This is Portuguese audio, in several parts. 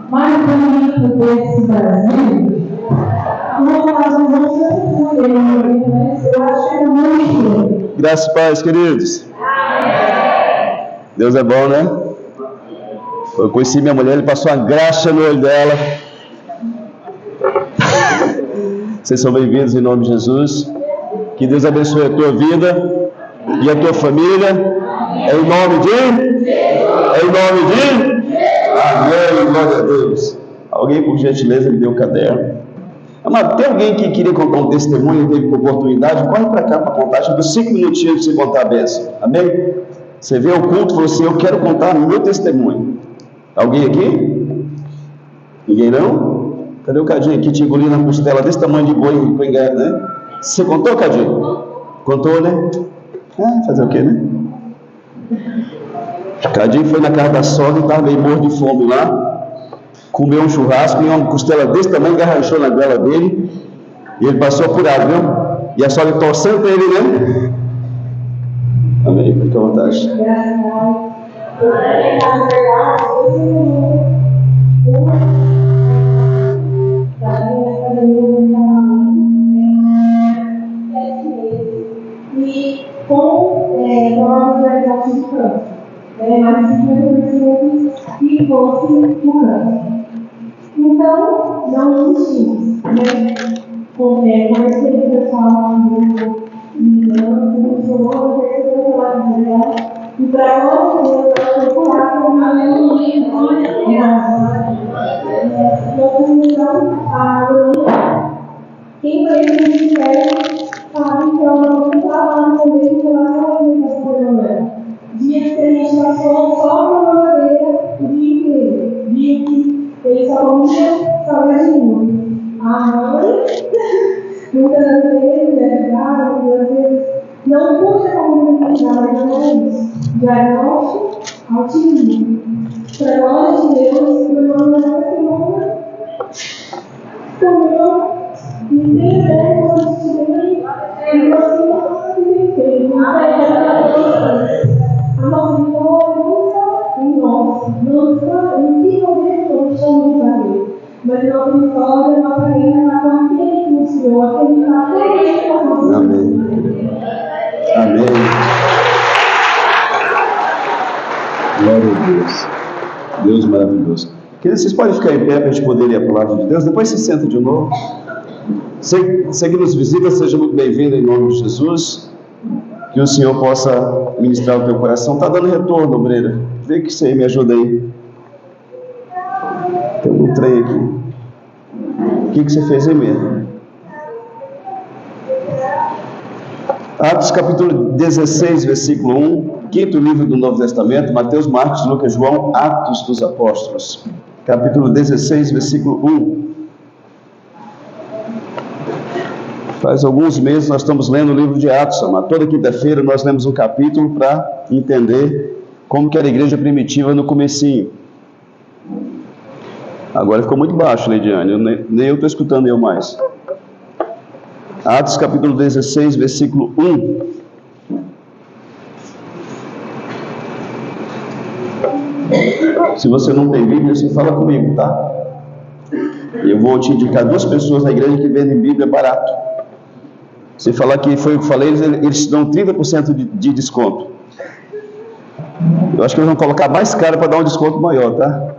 Mas também desse Brasil, eu acho muito. Graças a Deus, queridos. Deus é bom, né? Eu conheci minha mulher, ele passou uma graxa no olho dela. Vocês são bem-vindos em nome de Jesus. Que Deus abençoe a tua vida e a tua família. Em nome de... Amém, glória a Deus. Alguém, por gentileza, me deu um caderno. Mas tem alguém que queria contar um testemunho, teve oportunidade? Corre para cá para contar. Acho que 5 minutinhos para você contar a bênção. Amém? Você vê o culto e falou assim: eu quero contar o meu testemunho. Alguém aqui? Ninguém não? Cadê o Cadinho aqui? Te engolindo na costela desse tamanho de boi, né? Você contou, Cadinho? Contou, né? Fazer o quê, né? Cadinho foi na casa da sogra e estava meio morto de fome lá. Comeu um churrasco e uma costela desse tamanho engarrachou na goela dele. E ele passou apurado, viu? E a sogra torcendo para ele, né? Amém. Fica à vontade. E com nós de câncer, mais de 50% que fosse no câncer. Então, não existimos, né? Conversei com o pessoal do funcionou, percebeu lá de verdade, e para nós, eu procurar como uma melodia, quem foi que tiver sabe que eu não vou falar também em relação a esse problema. Dias que a gente passou só com a madeira o dia inteiro. Dia que ele só comia salgadinho. A mãe, muitas vezes, muitas vezes, não pude comunicar, mas não é isso. Diagnóstico, autismo. Para nós, de Deus, foi uma nossa semana. Comeu. E nem ideia de onde estive, e você não se entende. A nossa vitória não está em que momento nós estamos fazendo. Mas a nossa vitória, a nossa reina, na aquele que nos criou, aquele que está feliz com a nossa Amém. Amém. Glória a Deus. Deus maravilhoso. Queridos, vocês podem ficar em pé para a gente poder ler a palavra de Deus. Depois se senta de novo. Você que nos visita, seja muito bem-vindo em nome de Jesus. Que o Senhor possa ministrar o teu coração. Está dando retorno, obreira. Vê que você me ajuda aí. Tem um trem aqui. O que você fez aí mesmo? Atos capítulo 16, versículo 1. Quinto livro do Novo Testamento. Mateus, Marcos, Lucas, João. Atos dos Apóstolos. Capítulo 16, versículo 1. Faz alguns meses nós estamos lendo o livro de Atos, mas toda quinta-feira nós lemos um capítulo para entender como que era a igreja primitiva no comecinho. Agora ficou muito baixo, Leidiane, nem eu estou escutando eu mais. Atos capítulo 16, versículo 1. Se você não tem Bíblia, você fala comigo, tá? Eu vou te indicar 2 pessoas na igreja que vendem Bíblia barato. Se falar que foi o que falei, eles te dão 30% de desconto. Eu acho que eles vão colocar mais caro para dar um desconto maior, tá?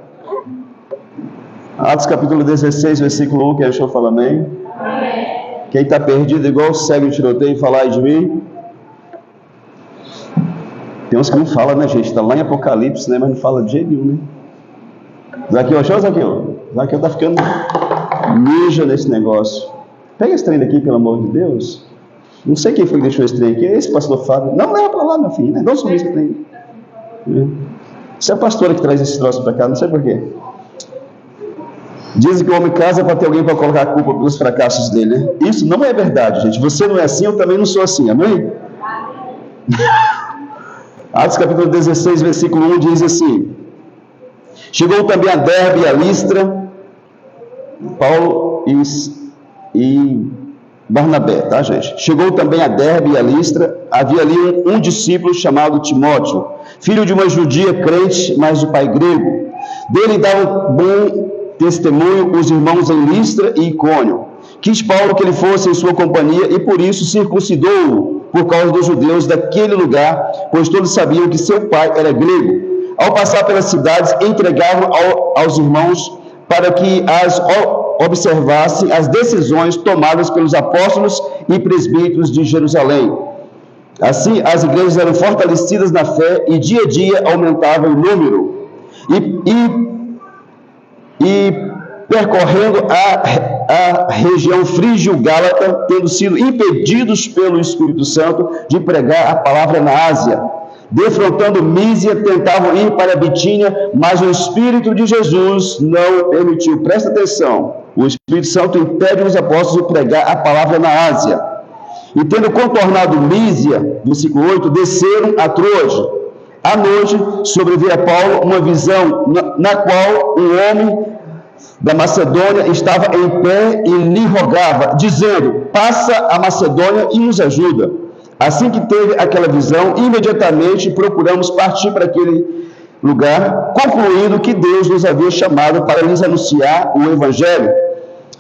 Atos capítulo 16, versículo 1, quem achou fala amém. Amém. Quem está perdido igual o cego de tiroteio, fala ai de mim. Tem uns que não falam, né, gente? Está lá em Apocalipse, né? Mas não fala de jeito nenhum, né? Zaqueu, achou, Zaqueu? Zaqueu está ficando mija nesse negócio. Pega esse trem daqui, pelo amor de Deus. Não sei quem foi que deixou esse trem aqui. É esse pastor Fábio. Não, leva para lá, meu filho, né? Não sumir esse trem. Isso é a pastora que traz esse troço para cá, não sei porquê. Dizem que o homem casa para ter alguém para colocar a culpa pelos fracassos dele, né? Isso não é verdade, gente. Você não é assim, eu também não sou assim, amém? Atos capítulo 16, versículo 1 diz assim: chegou também a Derbe e a Listra, Paulo e Barnabé, tá, gente? Chegou também a Derbe e a Listra. Havia ali um discípulo chamado Timóteo, filho de uma judia crente, mas de pai grego. Dele davam bom testemunho os irmãos em Listra e Icônio. Quis Paulo que ele fosse em sua companhia e por isso circuncidou-o por causa dos judeus daquele lugar, pois todos sabiam que seu pai era grego. Ao passar pelas cidades, entregavam aos irmãos para que as observassem as decisões tomadas pelos apóstolos e presbíteros de Jerusalém. Assim, as igrejas eram fortalecidas na fé e dia a dia aumentavam em número. E percorrendo a região frígio-gálata, tendo sido impedidos pelo Espírito Santo de pregar a palavra na Ásia. Defrontando Mísia, tentavam ir para Bitínia, mas o Espírito de Jesus não permitiu. Presta atenção, o Espírito Santo impede os apóstolos de pregar a palavra na Ásia. E tendo contornado Mísia, versículo 8, desceram a Troade. À noite, sobreveio a Paulo uma visão, na qual um homem da Macedônia estava em pé e lhe rogava, dizendo: passa a Macedônia e nos ajuda. Assim que teve aquela visão, imediatamente procuramos partir para aquele lugar, concluindo que Deus nos havia chamado para lhes anunciar o Evangelho.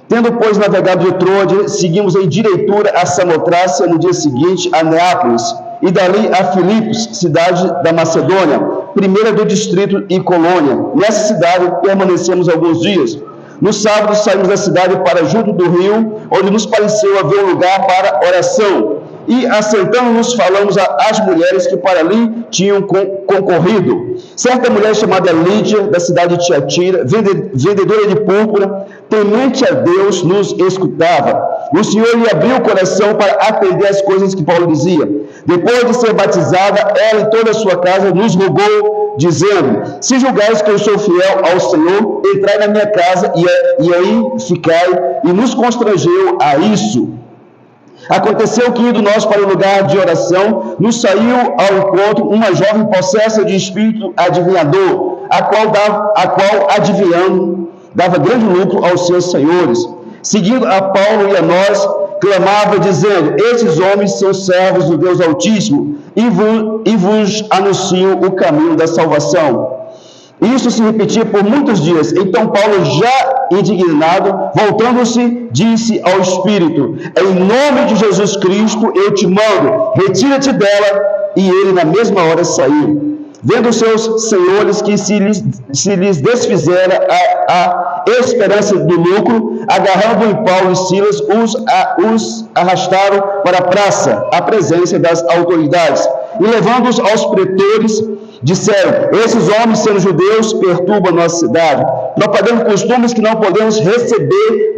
Tendo, pois, navegado de Troade, seguimos em direitura a Samotrácia, no dia seguinte a Neápolis, e dali a Filipos, cidade da Macedônia, primeira do distrito e colônia. Nessa cidade permanecemos alguns dias. No sábado saímos da cidade para junto do rio, onde nos pareceu haver um lugar para oração. E, assentando-nos, falamos às mulheres que para ali tinham concorrido. Certa mulher chamada Lídia, da cidade de Tiatira, vendedora de púrpura, temente a Deus, nos escutava. O Senhor lhe abriu o coração para atender as coisas que Paulo dizia. Depois de ser batizada, ela e toda a sua casa nos rogou, dizendo: se julgais que eu sou fiel ao Senhor, entrai na minha casa e aí ficai, e nos constrangeu a isso. Aconteceu que, indo nós para o lugar de oração, nos saiu ao encontro uma jovem possessa de espírito adivinhador, a qual adivinhando, dava grande lucro aos seus senhores. Seguindo a Paulo e a nós, clamava, dizendo: esses homens são servos do Deus Altíssimo, e vos anunciam o caminho da salvação. Isso se repetia por muitos dias. Então Paulo, já indignado, voltando-se, disse ao Espírito: em nome de Jesus Cristo eu te mando, retira-te dela. E ele na mesma hora saiu. Vendo seus senhores que se lhes desfizera a esperança do lucro, agarrando em Paulo e Silas, os arrastaram para a praça, à presença das autoridades, e levando-os aos pretores, disseram: esses homens, sendo judeus, perturbam a nossa cidade, propagando costumes que não podemos receber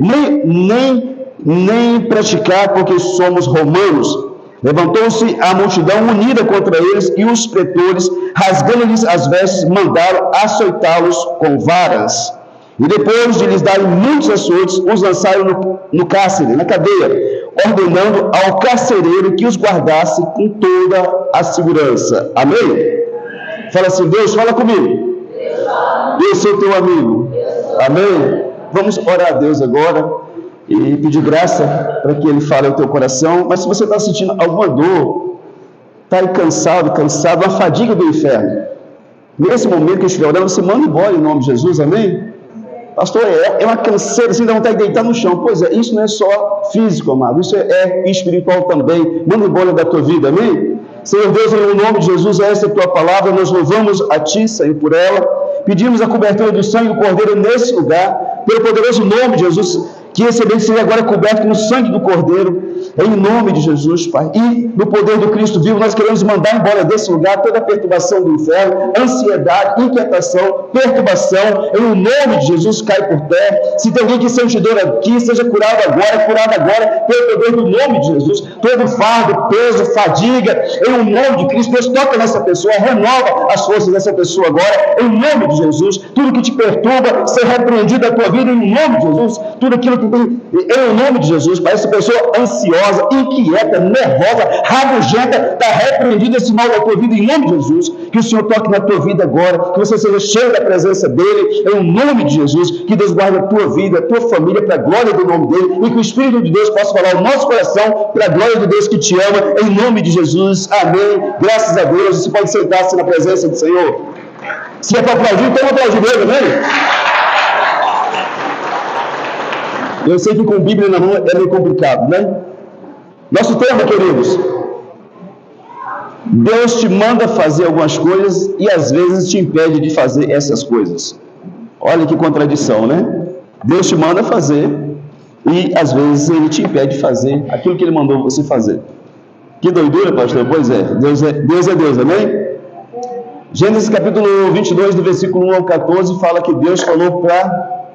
nem praticar, porque somos romanos. Levantou-se a multidão unida contra eles, e os pretores, rasgando-lhes as vestes, mandaram açoitá-los com varas. E depois de lhes darem muitos açoites, os lançaram no cárcere, na cadeia, ordenando ao carcereiro que os guardasse com toda a segurança. Amém? Fala assim: Deus, fala comigo. Eu sou teu amigo. Amém? Vamos orar a Deus agora e pedir graça para que Ele fale ao teu coração. Mas se você está sentindo alguma dor, está aí cansado, uma fadiga do inferno, nesse momento que eu estiver orando, você manda embora em nome de Jesus. Amém? Pastor, é uma canseira, assim, dá vontade de deitar no chão. Pois é, isso não é só físico, amado, isso é espiritual também. Manda embora da tua vida. Amém? Senhor Deus, em nome de Jesus, essa é a tua palavra, nós louvamos a ti, Senhor, por ela. Pedimos a cobertura do sangue do Cordeiro nesse lugar, pelo poderoso nome de Jesus, que esse ambiente seja agora coberto com o sangue do Cordeiro, em nome de Jesus, Pai. E no poder do Cristo vivo, nós queremos mandar embora desse lugar toda a perturbação do inferno, ansiedade, inquietação, perturbação, em nome de Jesus, cai por terra. Se tem alguém que sente dor aqui, seja curado agora, pelo poder do nome de Jesus. Todo fardo, peso, fadiga, em nome de Cristo, Deus toca nessa pessoa, renova as forças dessa pessoa agora, em nome de Jesus. Tudo que te perturba, ser repreendido da tua vida, em nome de Jesus. Tudo aquilo que tem, em nome de Jesus, para essa pessoa ansiosa, ansiosa, inquieta, nervosa, rabugenta, está repreendido esse mal da tua vida em nome de Jesus. Que o Senhor toque na tua vida agora, que você seja cheio da presença dEle, em nome de Jesus. Que Deus guarde a tua vida, a tua família, para a glória do nome dEle, e que o Espírito de Deus possa falar o nosso coração, para a glória de Deus que te ama, em nome de Jesus. Amém. Graças a Deus. Você pode sentar-se na presença do Senhor. Se é para aplaudir, então aplaudir mesmo, amém? Eu sei que com Bíblia na mão é meio complicado, né? Nosso tema, queridos, Deus te manda fazer algumas coisas e às vezes te impede de fazer essas coisas. Olha que contradição, né? Deus te manda fazer e às vezes Ele te impede de fazer aquilo que Ele mandou você fazer. Que doidura, pastor? Pois é, Deus é Deus, amém? Gênesis capítulo 22, do versículo 1 ao 14, fala que Deus falou para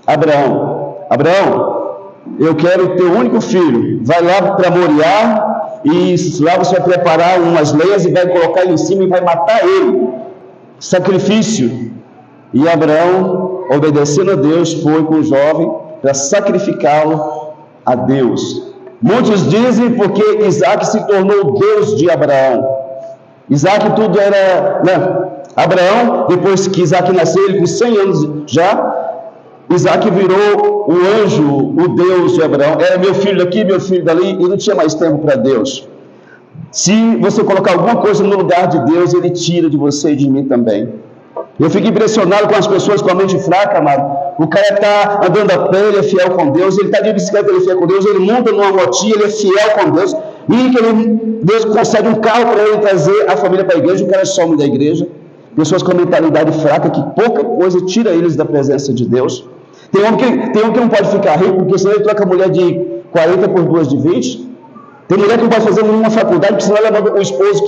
Abraão: Abraão, eu quero teu único filho, vai lá para Moriá, e lá você vai preparar umas lenhas e vai colocar ele em cima e vai matar ele, sacrifício. E Abraão, obedecendo a Deus, foi com o jovem para sacrificá-lo a Deus. Muitos dizem porque Isaac se tornou Deus de Abraão. Isaac tudo era, né? Abraão, depois que Isaac nasceu, ele com 100 anos já, Isaac virou o anjo, o Deus de Abraão. Era meu filho daqui, meu filho dali, e não tinha mais tempo para Deus. Se você colocar alguma coisa no lugar de Deus, Ele tira de você e de mim também. Eu fico impressionado com as pessoas com a mente fraca, amado. O cara está andando a pé, ele é fiel com Deus. Ele está de bicicleta, ele é fiel com Deus. Ele monta numa motinha, ele é fiel com Deus. E que Deus concede um carro para ele trazer a família para a igreja. O cara some da igreja. Pessoas com a mentalidade fraca, que pouca coisa tira eles da presença de Deus. Tem um que não pode ficar rico, porque senão ele troca a mulher de 40 por duas de 20. Tem mulher que não pode fazer nenhuma faculdade, porque senão ela leva o esposo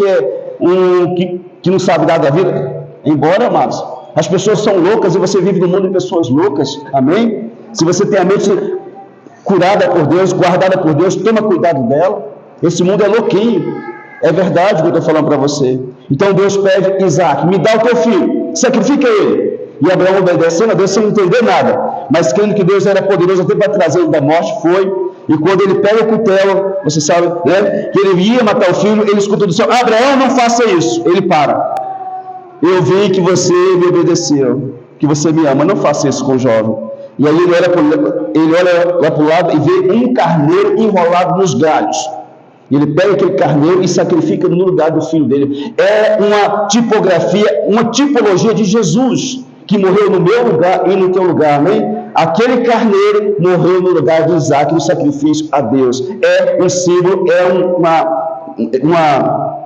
que não sabe nada da vida. Embora, amados, as pessoas são loucas e você vive no mundo de pessoas loucas. Amém? Se você tem a mente curada por Deus, guardada por Deus, toma cuidado dela. Esse mundo é louquinho. É verdade o que eu estou falando para você. Então Deus pede: Isaac, me dá o teu filho, sacrifica ele. E Abraão, obedecendo a Deus sem entender nada, mas crendo que Deus era poderoso até para trazer ele da morte, foi. E quando ele pega o cutelo, você sabe, né, que ele ia matar o filho, ele escuta do céu: Abraão, não faça isso. Ele para: eu vi que você me obedeceu, que você me ama, não faça isso com o jovem. E aí ele olha lá para o lado e vê um carneiro enrolado nos galhos. Ele pega aquele carneiro e sacrifica no lugar do filho dele. É uma tipografia, uma tipologia de Jesus, que morreu no meu lugar e no teu lugar, amém? Aquele carneiro morreu no lugar de Isaac, no sacrifício a Deus. É um símbolo, é uma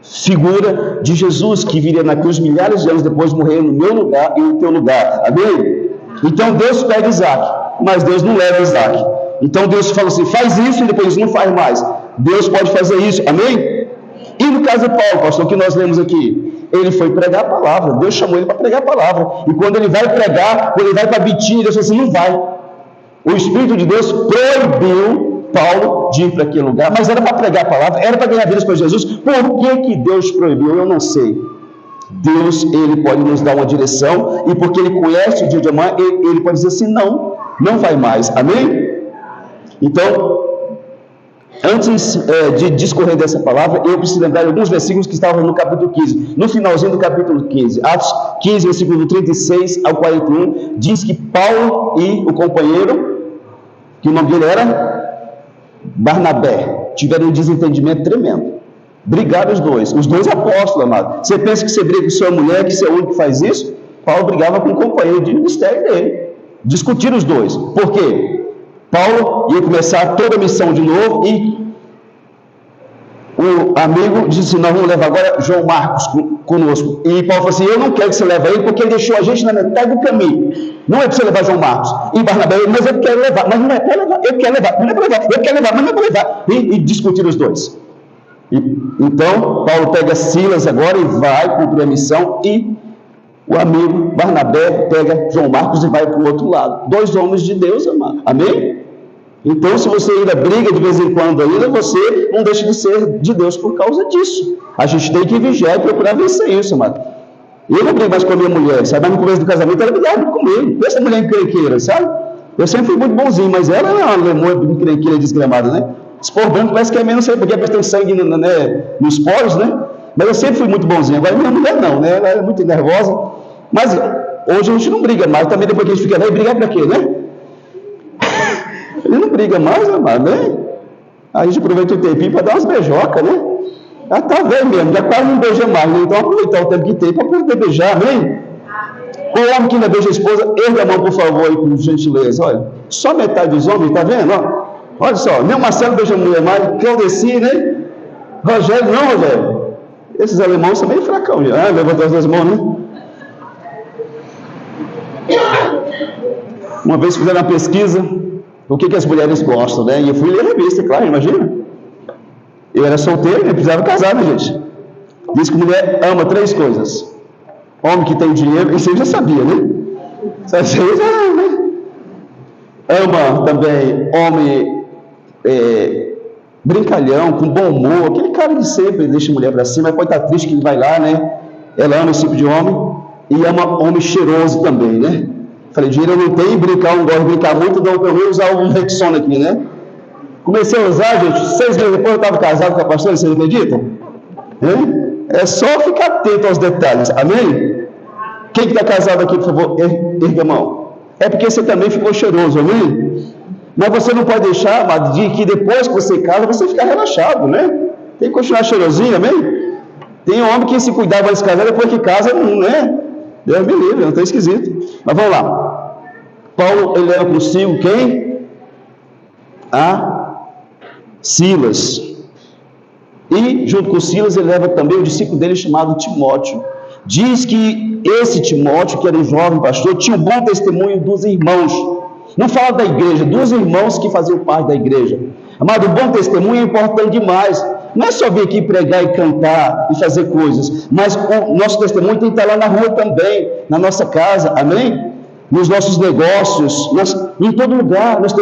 figura de Jesus que viria na cruz milhares de anos depois, morrer no meu lugar e no teu lugar, amém? Então Deus pega Isaac, mas Deus não leva Isaac. Então Deus fala assim: faz isso, e depois não faz mais. Deus pode fazer isso, amém? E no caso de Paulo, pastor, que nós lemos aqui, ele foi pregar a palavra. Deus chamou ele para pregar a palavra. E quando ele vai pregar, quando ele vai para Bitínia, Deus falou assim: não vai. O Espírito de Deus proibiu Paulo de ir para aquele lugar, mas era para pregar a palavra, era para ganhar vidas para Jesus. Por que Deus proibiu? Eu não sei. Deus, Ele pode nos dar uma direção, e porque Ele conhece o dia de amanhã, Ele pode dizer assim: não vai mais, amém? Então, antes de discorrer dessa palavra, eu preciso lembrar de alguns versículos que estavam no capítulo 15. No finalzinho do capítulo 15, Atos 15, versículo 36 ao 41, diz que Paulo e o companheiro, que o nome dele era Barnabé, tiveram um desentendimento tremendo. Brigaram os dois apóstolos, amado. Você pensa que você briga com sua mulher, que você é o único que faz isso? Paulo brigava com o companheiro de ministério dele. Discutiram os dois. Por quê? Paulo ia começar toda a missão de novo e o amigo disse: nós vamos levar agora João Marcos conosco. E Paulo falou assim: eu não quero que você leve ele, porque ele deixou a gente na metade do caminho. Não é para você levar João Marcos. E Barnabé: mas eu quero levar. Mas não é para levar. Eu quero levar. Não é para levar. Eu quero levar, mas não é para levar. E discutiram os dois. Então Paulo pega Silas agora e vai cumprir a missão, e o amigo Barnabé pega João Marcos e vai para o outro lado. 2 homens de Deus, amado. Amém? Então, se você ainda briga de vez em quando ainda, você não deixa de ser de Deus por causa disso. A gente tem que vigiar e procurar vencer isso, amado. Eu não brigo mais com a minha mulher, sabe? Mas no começo do casamento ela brigava comigo. Essa mulher encrenqueira, sabe? Eu sempre fui muito bonzinho, mas ela é uma encrenqueira desgramada, né? Espor branco parece que é menos, porque tem sangue nos poros, né? Mas eu sempre fui muito bonzinho. Agora minha mulher não, né? Ela é muito nervosa. Mas hoje a gente não briga mais. Também depois que a gente fica velho, brigar pra quê, né? Ele não briga mais, amado, né? A gente aproveita o tempinho para dar umas beijocas, né? Já tá velho mesmo, já quase não beija mais, né? Então aproveitar o tempo que tem para poder beijar, amém? O homem que ainda beija a esposa, erga a mão, por favor, aí, por gentileza. Olha, só metade dos homens, tá vendo? Olha só, nem o Marcelo beija a mulher mais, Claudeci, né? Rogério, não, Rogério. Esses alemães são bem fracão já. Levanta as duas mãos, né? Uma vez fizeram uma pesquisa, o que as mulheres gostam, né? E eu fui ler a revista, claro, imagina. Eu era solteiro, nem precisava casar, né, gente? Diz que mulher ama 3 coisas. Homem que tem dinheiro, isso eu já sabia, né? Isso aí já, né? Ama também homem brincalhão, com bom humor, aquele cara que sempre deixa a mulher pra cima, mas pode estar triste que ele vai lá, né? Ela ama esse tipo de homem e ama homem cheiroso também, né? Falei, dinheiro eu não tenho, brincar, não gosto de brincar muito, então eu vou usar um Rexona aqui, né? Comecei a usar, gente, 6 meses depois eu estava casado com a pastora, vocês acreditam? É só ficar atento aos detalhes, amém? Quem que está casado aqui, por favor, erga a mão. É porque você também ficou cheiroso, amém? Mas você não pode deixar, amado, de que depois que você casa, você fica relaxado, né? Tem que continuar cheirosinho, amém? Tem homem que se cuidar vai se casar, depois que casa, não, né? Deus me livre, não está esquisito. Mas vamos lá. Paulo, ele leva consigo quem? Silas. E junto com Silas ele leva também o discípulo dele chamado Timóteo. Diz que esse Timóteo, que era um jovem pastor, tinha um bom testemunho dos irmãos. Não fala da igreja, dos irmãos que faziam parte da igreja. Amado, o bom testemunho é importante demais. Não é só vir aqui pregar e cantar e fazer coisas, mas o nosso testemunho tem que estar lá na rua também, na nossa casa, amém? Nos nossos negócios, em todo lugar, nós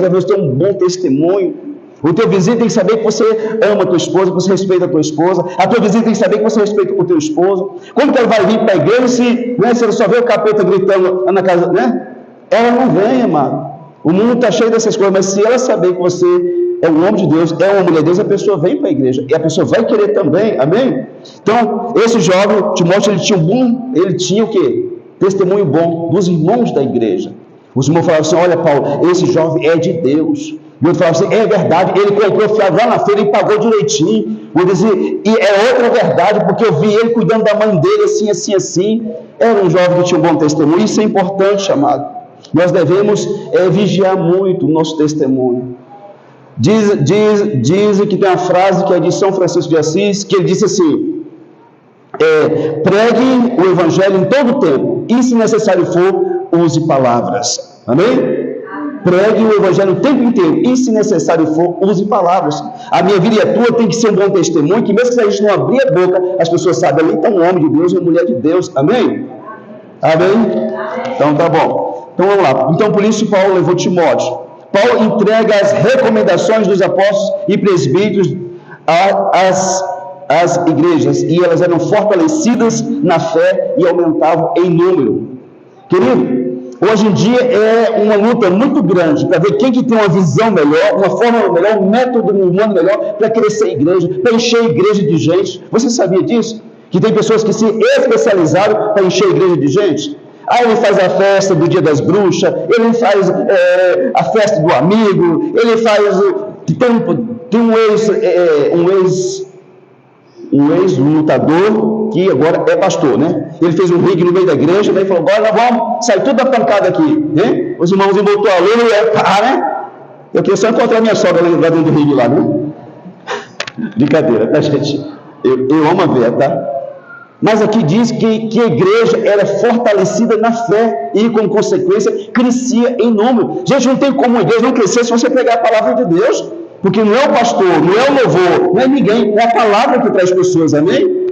devemos ter um bom testemunho. O teu vizinho tem que saber que você ama a tua esposa, que você respeita a tua esposa. A tua vizinha tem que saber que você respeita o teu esposo. Quando ela vai vir para a igreja, se ela só vê o capeta gritando na casa, né? Ela não vem, amado. O mundo está cheio dessas coisas, mas se ela saber que você é um homem de Deus, é uma mulher de Deus, a pessoa vem para a igreja. E a pessoa vai querer também, amém? Então, esse jovem, Timóteo, ele tinha o quê? Testemunho bom dos irmãos da igreja. Os irmãos falavam assim, olha Paulo, esse jovem é de Deus. E outro falava assim, é verdade, ele comprou fiado lá na feira e pagou direitinho. Eu dizia, e é outra verdade, porque eu vi ele cuidando da mãe dele, assim. Era um jovem que tinha um bom testemunho. Isso é importante, amado. Nós devemos vigiar muito o nosso testemunho. Dizem que tem uma frase que é de São Francisco de Assis, que ele disse assim, pregue o evangelho em todo o tempo, e se necessário for, use palavras. Amém? Pregue o evangelho o tempo inteiro, e se necessário for, use palavras. A minha vida e a tua tem que ser um bom testemunho, que mesmo que a gente não abrir a boca, as pessoas sabem, ali está um homem de Deus, uma mulher de Deus. Amém? Amém? Então tá bom. Então vamos lá. Então por isso Paulo levou Timóteo. Paulo entrega as recomendações dos apóstolos e presbíteros às igrejas, e elas eram fortalecidas na fé e aumentavam em número. Querido, hoje em dia é uma luta muito grande para ver quem que tem uma visão melhor, uma forma melhor, um método humano melhor para crescer a igreja, para encher a igreja de gente. Você sabia disso? Que tem pessoas que se especializaram para encher a igreja de gente? Ele faz a festa do Dia das Bruxas, ele faz a festa do amigo, ele faz... Tem um ex-lutador que agora é pastor, né? Ele fez um ringue no meio da igreja, daí falou, agora nós vamos sair tudo da pancada aqui, né? Os irmãos botou a lua e né? Eu queria só encontrar minha sogra lá dentro do ringue lá, né? Brincadeira, tá, gente? Eu amo a ver, tá? Mas aqui diz que a igreja era fortalecida na fé e, com consequência, crescia em número. Gente, não tem como a igreja não crescer se você pregar a palavra de Deus, porque não é o pastor, não é o louvor, não é ninguém, é a palavra que traz pessoas, amém?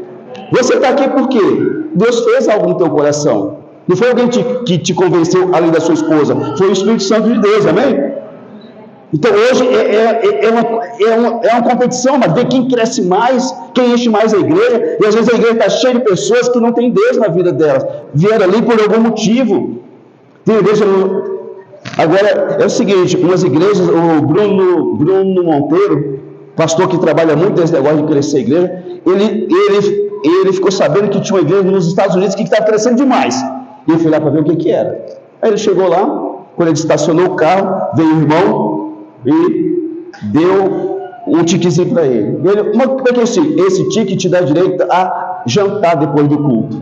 Você está aqui por quê? Deus fez algo no teu coração. Não foi alguém que te convenceu além da sua esposa, foi o Espírito Santo de Deus, amém? Então hoje é uma competição, mas ver quem cresce mais, quem enche mais a igreja, e às vezes a igreja está cheia de pessoas que não têm Deus na vida delas, vieram ali por algum motivo. Tem igreja, Agora, é o seguinte, umas igrejas, o Bruno Monteiro, pastor que trabalha muito nesse negócio de crescer a igreja, ele ficou sabendo que tinha uma igreja nos Estados Unidos que estava crescendo demais. E ele foi lá para ver o que era. Aí ele chegou lá, quando ele estacionou o carro, veio o irmão e deu um tiquezinho para ele. Mas como é que é esse tique te dá direito a jantar depois do culto?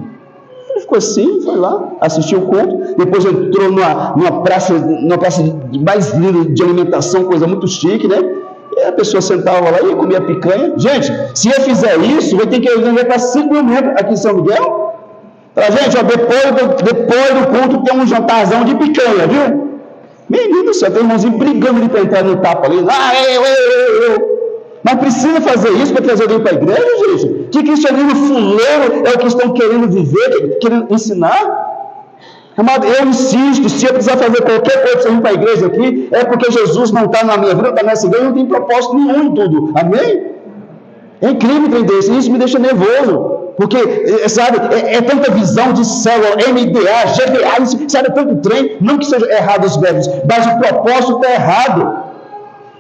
Ele ficou assim, foi lá, assistiu o culto, depois entrou numa praça mais linda de alimentação, coisa muito chique, né? E a pessoa sentava lá e comia picanha. Gente, se eu fizer isso, vai ter que ir para 5 mil metros aqui em São Miguel. Para gente, ó, depois do culto tem um jantarzão de picanha, viu? Menino do céu, tem irmãozinho brigando de entrar no tapa ali. Eu. Mas precisa fazer isso para trazer alguém para a igreja, gente? Que cristianismo fuleiro é o que estão querendo viver, querendo ensinar? Amado, eu insisto, se eu precisar fazer qualquer coisa para ir para a igreja aqui, é porque Jesus não está na minha vida, não está nessa igreja, não tem propósito nenhum em tudo. Amém? É incrível entender isso, isso me deixa nervoso. Porque, sabe, é tanta visão de célula, MDA, GBA, sabe, tanto trem, não que seja errado os verbos, mas o propósito está errado.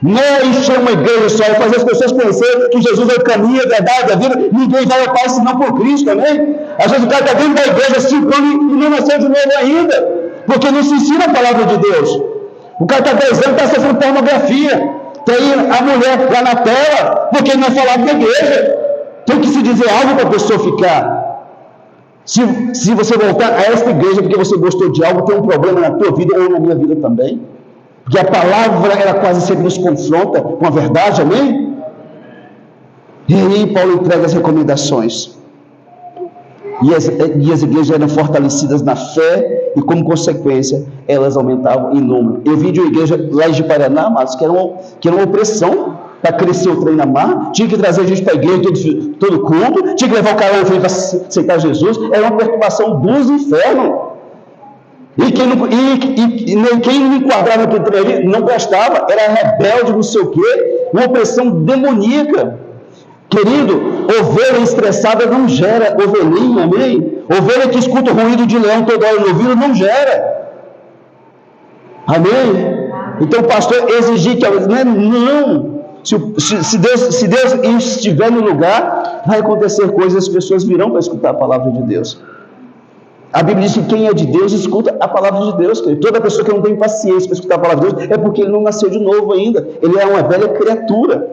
Não é encher uma igreja só, é fazer as pessoas conhecerem que Jesus é o caminho, a verdade, a vida, ninguém vai ao Pai senão por Cristo, amém? Às vezes o cara está dentro da igreja há 5 anos e não nasceu de novo ainda, porque não se ensina a palavra de Deus. O cara está 10 anos, está sofrendo pornografia, tem a mulher lá na tela, porque não é falado da igreja. Tem que se dizer algo para a pessoa ficar. Se você voltar a esta igreja porque você gostou de algo, tem um problema na tua vida ou na minha vida também. Porque a palavra, ela quase sempre nos confronta com a verdade, amém? E aí Paulo entrega as recomendações. E as igrejas eram fortalecidas na fé e, como consequência, elas aumentavam em número. Eu vi de uma igreja lá de Paraná, mas que era uma opressão para crescer o trem na mar, tinha que trazer a gente para a igreja todo culto, tinha que levar o cara lá na frente para aceitar Jesus, era uma perturbação dos infernos. E quem não enquadrava naquele trem ali não prestava, era rebelde, não sei o quê, uma opressão demoníaca. Querido, ovelha estressada não gera ovelhinha, amém? Ovelha que escuta o ruído de leão toda hora no ouvido não gera. Amém? Então o pastor exigir que não. Se Deus estiver no lugar, vai acontecer coisas, as pessoas virão para escutar a palavra de Deus. A Bíblia diz que quem é de Deus escuta a palavra de Deus. Toda pessoa que não tem paciência para escutar a palavra de Deus é porque ele não nasceu de novo ainda. Ele é uma velha criatura.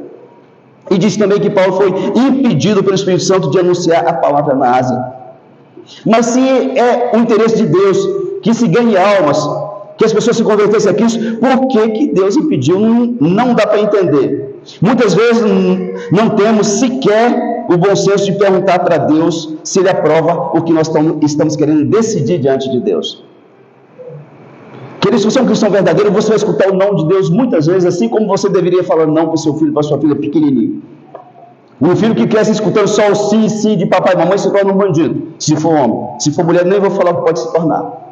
E diz também que Paulo foi impedido pelo Espírito Santo de anunciar a palavra na Ásia. Mas se é o interesse de Deus que se ganhe almas, que as pessoas se convertessem a Cristo, por que Deus impediu? Não dá para entender. Muitas vezes não temos sequer o bom senso de perguntar para Deus se Ele aprova o que nós estamos querendo decidir diante de Deus. Querido, se você é um cristão verdadeiro, você vai escutar o não de Deus muitas vezes, assim como você deveria falar não para o seu filho, para a sua filha pequenininho. Um filho que cresce escutando só o sim, sim de papai e mamãe se torna um bandido, se for homem. Se for mulher, nem vou falar o que pode se tornar.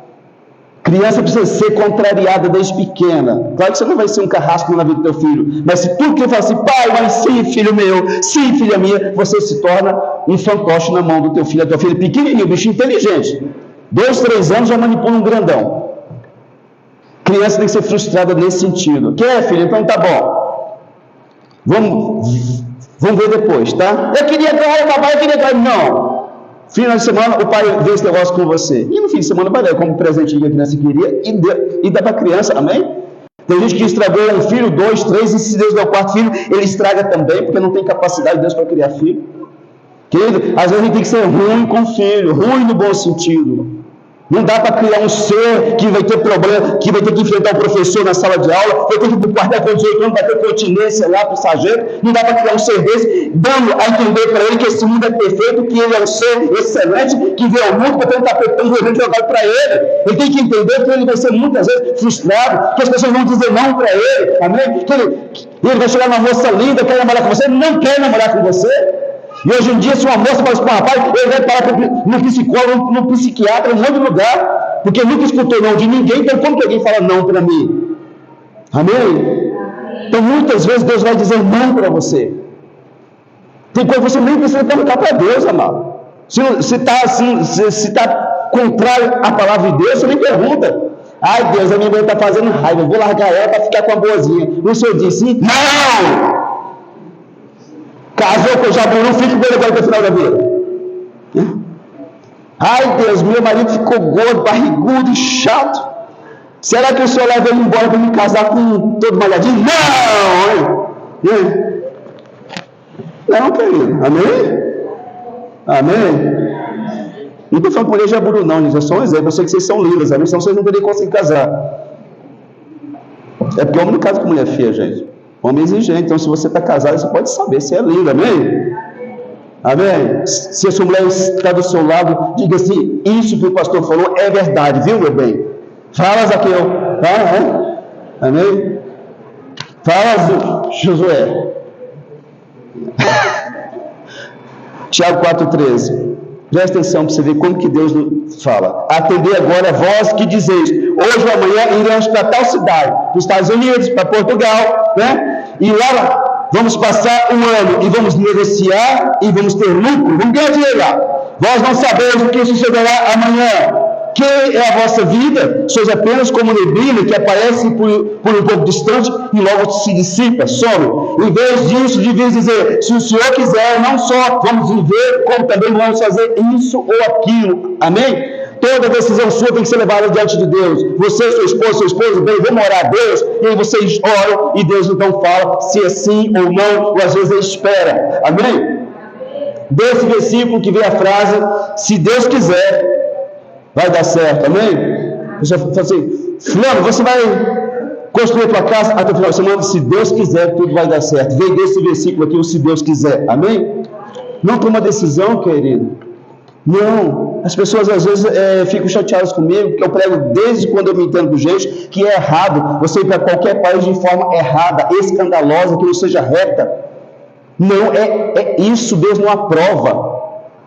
Criança precisa ser contrariada desde pequena. Claro que você não vai ser um carrasco na vida do teu filho, mas se tu que fala assim, pai, mas sim, filho meu, sim, filha minha, você se torna um fantoche na mão do teu filho, a tua filha pequenininho, bicho inteligente. 2, 3 anos já manipula um grandão. Criança tem que ser frustrada nesse sentido. Quer, filho? Então tá bom. Vamos ver depois, tá? Eu queria ganhar, papai, eu queria ganhar. Não. Final de semana, o pai vê esse negócio com você. E no fim de semana vai dar como presente que a criança queria e dá para a criança, amém? Tem gente que estragou um filho, 2, 3, e se Deus der o 4º filho, ele estraga também, porque não tem capacidade de Deus para criar filho. Querido, às vezes a gente tem que ser ruim com o filho, ruim no bom sentido. Não dá para criar um ser que vai ter problema, que vai ter que enfrentar o professor na sala de aula, vai ter que ir para o quartel com 18 anos, vai ter continência lá para o sargento. Não dá para criar um ser desse, dando a entender para ele que esse mundo é perfeito, que ele é um ser excelente, que veio ao mundo para ter um tapetão de jogado para ele. Ele tem que entender que ele vai ser muitas vezes frustrado, que as pessoas vão dizer não para ele, amém? Que ele vai chegar uma moça linda, quer namorar com você, ele não quer namorar com você. E hoje em dia, se uma moça fala assim para o rapaz, ele vai parar no psicólogo, no psiquiatra, em um monte de lugar, porque nunca escutou não de ninguém, então como que alguém fala não para mim? Amém? Então muitas vezes Deus vai dizer não para você. Tem coisa que você nem precisa perguntar para Deus, amado. Se está contrário à palavra de Deus, você nem pergunta. Ai Deus, a minha mulher está fazendo raiva, eu vou largar ela para ficar com a boazinha. O Senhor disse, não! Casou com o jaburu, fica com ele agora para o final da vida. Ai Deus, meu marido ficou gordo, barrigudo e chato. Será que o Senhor leva ele embora para me casar com todo malhadinho? Não! Não, querido. Amém? Amém? Não estou falando por ele jaburu, não, gente. É só um exemplo. Eu sei que vocês são lindas, amém? Senão vocês não teriam conseguido casar. É porque homem não casa com mulher feia, gente. Homem é exigente. Então, se você está casado, você pode saber se é linda, amém? Amém? Se a sua mulher está do seu lado, diga assim: isso que o pastor falou é verdade, viu, meu bem? Fala, Zaqueu. Amém? Fala, Josué. Tiago 4,13. Presta atenção para você ver como que Deus fala. Atendei agora vós que dizeis: hoje ou amanhã iremos para tal cidade, para os Estados Unidos, para Portugal, né? E lá vamos passar um ano e vamos negociar e vamos ter lucro, vamos ganhar dinheiro lá. Vós não sabeis o que sucederá amanhã. Que é a vossa vida? Sois apenas como neblina que aparece por um pouco distante e logo se dissipa, some. Em vez disso, devias dizer: se o Senhor quiser, não só vamos viver, como também vamos fazer isso ou aquilo. Amém? Toda decisão sua tem que ser levada diante de Deus. Você, seu esposo, bem, vamos orar a Deus. E aí vocês oram e Deus então fala se é sim ou não, ou às vezes ele espera. Amém? Desse versículo que vem a frase: se Deus quiser, vai dar certo, amém? Você fala assim: fulano, você vai construir a tua casa até o final de semana, se Deus quiser, tudo vai dar certo. Vem desse versículo aqui, o se Deus quiser, amém? Não toma decisão, querido. Não, as pessoas às vezes ficam chateadas comigo, porque eu prego desde quando eu me entendo do jeito que é errado você ir para qualquer país de forma errada, escandalosa, que não seja reta. Não, é isso, Deus não aprova.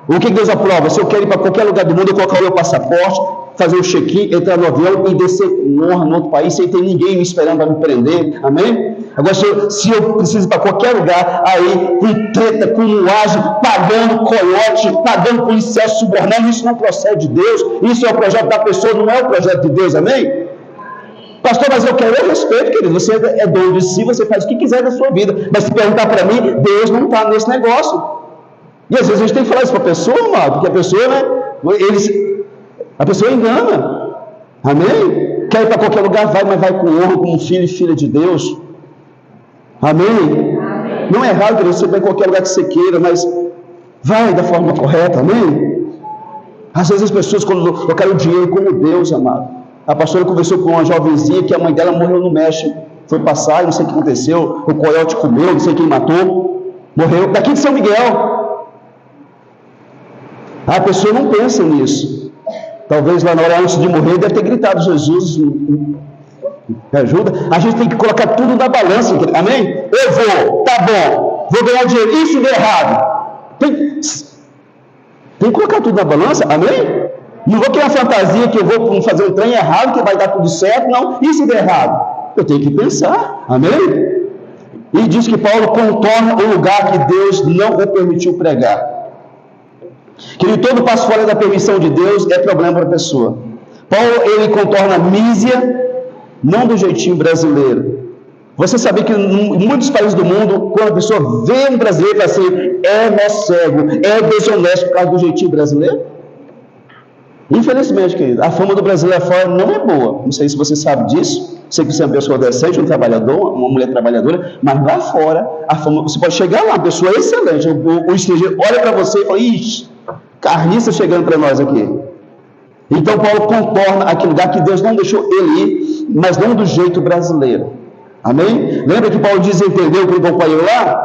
O que Deus aprova? Se eu quero ir para qualquer lugar do mundo, eu colocar o meu passaporte, fazer um check-in, entrar no avião e descer com honra no outro país, sem ter ninguém me esperando para me prender, amém? Agora, se eu preciso ir para qualquer lugar, aí, com treta, com moagem, pagando coiote, pagando policial subornando, isso não procede de Deus, isso é o projeto da pessoa, não é o projeto de Deus, amém? Pastor, mas eu quero respeito, querido, você é dono de si, você faz o que quiser da sua vida, mas se perguntar para mim, Deus não está nesse negócio. E às vezes a gente tem que falar isso para a pessoa, amado, porque a pessoa, né, a pessoa engana, amém? Quer ir para qualquer lugar, vai, mas vai com honra, como filho e filha de Deus, amém? Não é errado, querido, você vai em qualquer lugar que você queira, mas vai da forma correta, amém? Às vezes as pessoas, quando eu quero dinheiro como Deus, amado. A pastora conversou com uma jovenzinha que a mãe dela morreu no México, foi passar, não sei o que aconteceu, o coiote comeu, não sei quem matou, morreu, daqui de São Miguel. A pessoa não pensa nisso. Talvez lá na hora antes de morrer deve ter gritado: Jesus, me ajuda. A gente tem que colocar tudo na balança, amém? Eu vou, tá bom, vou ganhar dinheiro, isso deu errado. Tem que colocar tudo na balança, amém? Não vou criar fantasia que eu vou fazer um trem errado, que vai dar tudo certo, não. E se der errado? Eu tenho que pensar, amém? E diz que Paulo contorna o lugar que Deus não o permitiu pregar. Que todo passo fora da permissão de Deus é problema para a pessoa. Paulo, ele contorna a mísia, não do jeitinho brasileiro. Você sabia que em muitos países do mundo, quando a pessoa vê um brasileiro, fala assim: é cego, é desonesto por causa do jeitinho brasileiro? Infelizmente, querido, a fama do brasileiro fora não é boa. Não sei se você sabe disso. Sei que você é uma pessoa decente, um trabalhador, uma mulher trabalhadora, mas lá fora, a fama, você pode chegar lá, uma pessoa excelente, o estrangeiro olha para você e fala: ixi, carniça chegando para nós aqui. Então Paulo contorna aquele lugar que Deus não deixou ele ir, mas não do jeito brasileiro. Amém? Lembra que Paulo diz: entendeu que ele vai lá?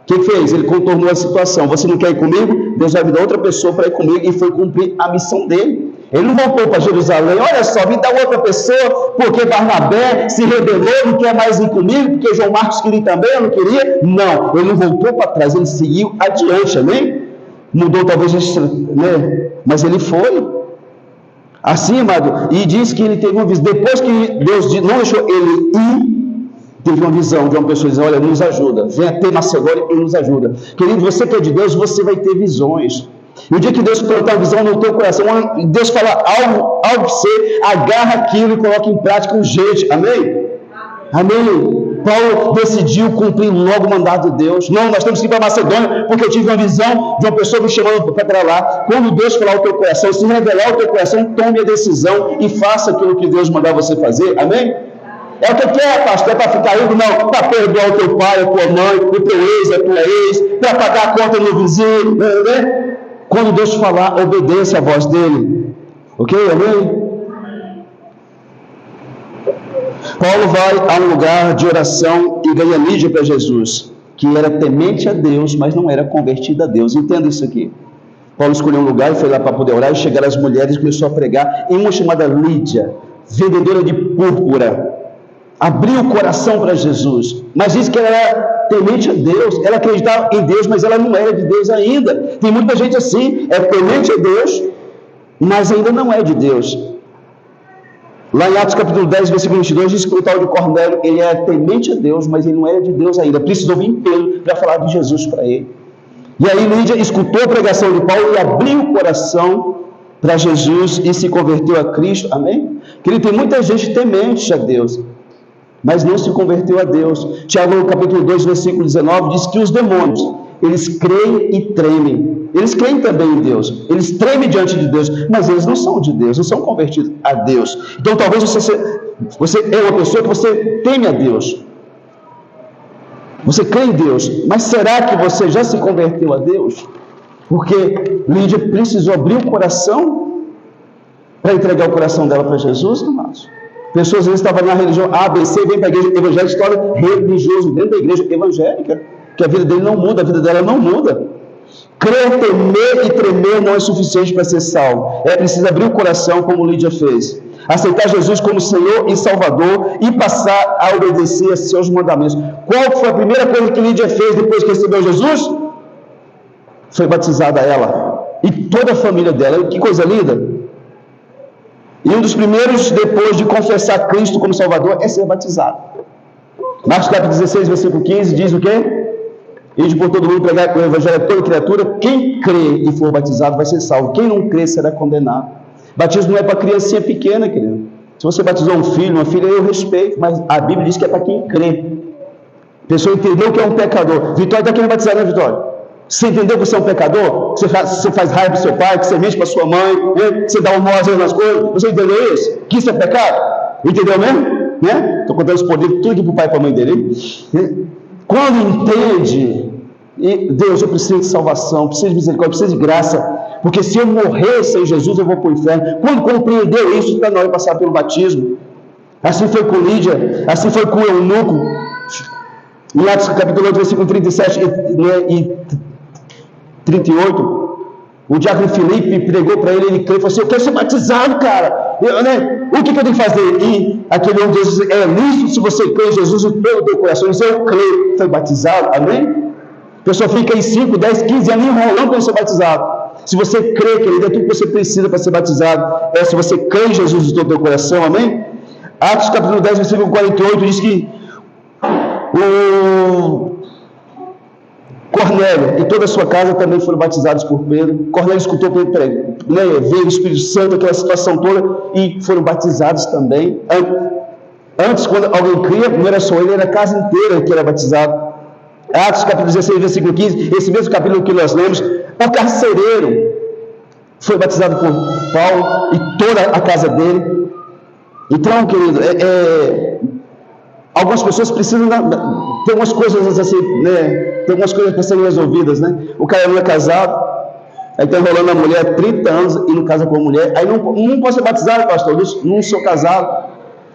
O que fez? Ele contornou a situação. Você não quer ir comigo? Deus vai me dar outra pessoa para ir comigo, e foi cumprir a missão dele. Ele não voltou para Jerusalém: olha só, me dá outra pessoa, porque Barnabé se rebelou, não quer mais ir comigo, porque João Marcos queria também, eu não queria. Não, ele não voltou para trás, ele seguiu adiante, amém? Mudou talvez, né? Mas ele foi. Assim, amado, e diz que ele teve uma visão. Depois que Deus não deixou ele ir, teve uma visão de uma pessoa dizer: olha, nos ajuda, vem até Macedônia e nos ajuda. Querido, você que é de Deus, você vai ter visões. E o dia que Deus plantar uma visão no teu coração, Deus fala algo para você, agarra aquilo e coloca em prática urgente. Amém? Amém? Paulo decidiu cumprir logo o mandado de Deus. Não, nós temos que ir para Macedônia, porque eu tive uma visão de uma pessoa me chamando para lá. Quando Deus falar o teu coração, se revelar o teu coração, tome a decisão e faça aquilo que Deus mandar você fazer. Amém? É o que quer, pastor? É para ficar indo? Não, para perdoar o teu pai, a tua mãe, o teu ex, a tua ex, para pagar a conta no vizinho, né? Quando Deus falar, obedeça a voz dele. Ok? Amém? Paulo vai a um lugar de oração e ganha Lídia para Jesus, que era temente a Deus, mas não era convertida a Deus. Entenda isso aqui. Paulo escolheu um lugar e foi lá para poder orar, e chegaram as mulheres e começou a pregar, em uma chamada Lídia, vendedora de púrpura. Abriu o coração para Jesus, mas disse que ela era temente a Deus, ela acreditava em Deus, mas ela não era de Deus ainda. Tem muita gente assim, é temente a Deus, mas ainda não é de Deus. Lá em Atos capítulo 10, versículo 22, diz que o tal de Cornélio, ele era temente a Deus, mas ele não era de Deus ainda. Precisou vir Pedro para falar de Jesus para ele. E aí Lídia escutou a pregação de Paulo e abriu o coração para Jesus e se converteu a Cristo. Amém? Querido, tem muita gente temente a Deus, mas não se converteu a Deus. Tiago, no capítulo 2, versículo 19, diz que os demônios, eles creem e tremem. Eles creem também em Deus. Eles tremem diante de Deus, mas eles não são de Deus, não são convertidos a Deus. Então talvez você é uma pessoa que você teme a Deus. Você crê em Deus, mas será que você já se converteu a Deus? Porque Lídia precisou abrir o coração para entregar o coração dela para Jesus, amados. Pessoas às vezes estavam na religião ABC, vem para a igreja evangélica, se torna religioso dentro da igreja evangélica, que a vida dele não muda, a vida dela não muda. Crer, temer e tremer não é suficiente para ser salvo. É preciso abrir o coração, como Lídia fez. Aceitar Jesus como Senhor e Salvador e passar a obedecer a seus mandamentos. Qual foi a primeira coisa que Lídia fez depois que recebeu Jesus? Foi batizada ela e toda a família dela. Que coisa linda! E um dos primeiros, depois de confessar Cristo como Salvador, é ser batizado. Marcos capítulo 16, versículo 15, diz o quê? Ide por todo mundo pregar o evangelho a toda criatura. Quem crê e for batizado vai ser salvo. Quem não crê será condenado. Batismo não é para criancinha pequena, querido. Se você batizou um filho, uma filha, eu respeito, mas a Bíblia diz que é para quem crê. A pessoa entendeu que é um pecador. Vitória está querendo batizar, né, Vitória? Você entendeu que você é um pecador? Que você faz raiva para seu pai, que você mente para sua mãe, né? Que você dá um nó nas coisas. Você entendeu isso? Que isso é pecado? Entendeu mesmo? Né? Estou contando os poderes tudo aqui para o pai e para a mãe dele. Né? Quando entende, Deus, eu preciso de salvação, preciso de misericórdia, preciso de graça, porque se eu morrer sem Jesus, eu vou para o inferno. Quando compreendeu isso, está na hora de passar pelo batismo. Assim foi com Lídia, assim foi com o eunuco. Em Atos capítulo 8, versículo 37 e 38, o diácono Filipe pregou para ele, ele creu e falou assim: eu quero ser batizado, cara. O que eu tenho que fazer? E aquele homem disse: é nisso, se você crê em Jesus pelo teu coração. Ele disse: eu creio, foi batizado, amém? A pessoa fica aí 5, 10, 15 anos enrolando para ser batizado. Se você crê, querido, é tudo que você precisa para ser batizado. É se você crê em Jesus de todo o teu coração, amém? Atos capítulo 10, versículo 48 diz que o Cornélio e toda a sua casa também foram batizados por Pedro. Cornélio escutou Pedro pregar, né, veio o Espírito Santo, aquela situação toda, e foram batizados também. Antes, quando alguém cria, não era só ele, era a casa inteira que era batizado. Atos capítulo 16, versículo 15, esse mesmo capítulo que nós lemos, o carcereiro foi batizado por Paulo e toda a casa dele. Então, querido, algumas pessoas precisam ter umas coisas assim, né? Tem algumas coisas para serem resolvidas, né? O cara não é casado, aí está enrolando a mulher há 30 anos e não casa com a mulher, aí não pode ser batizado, pastor, não sou casado.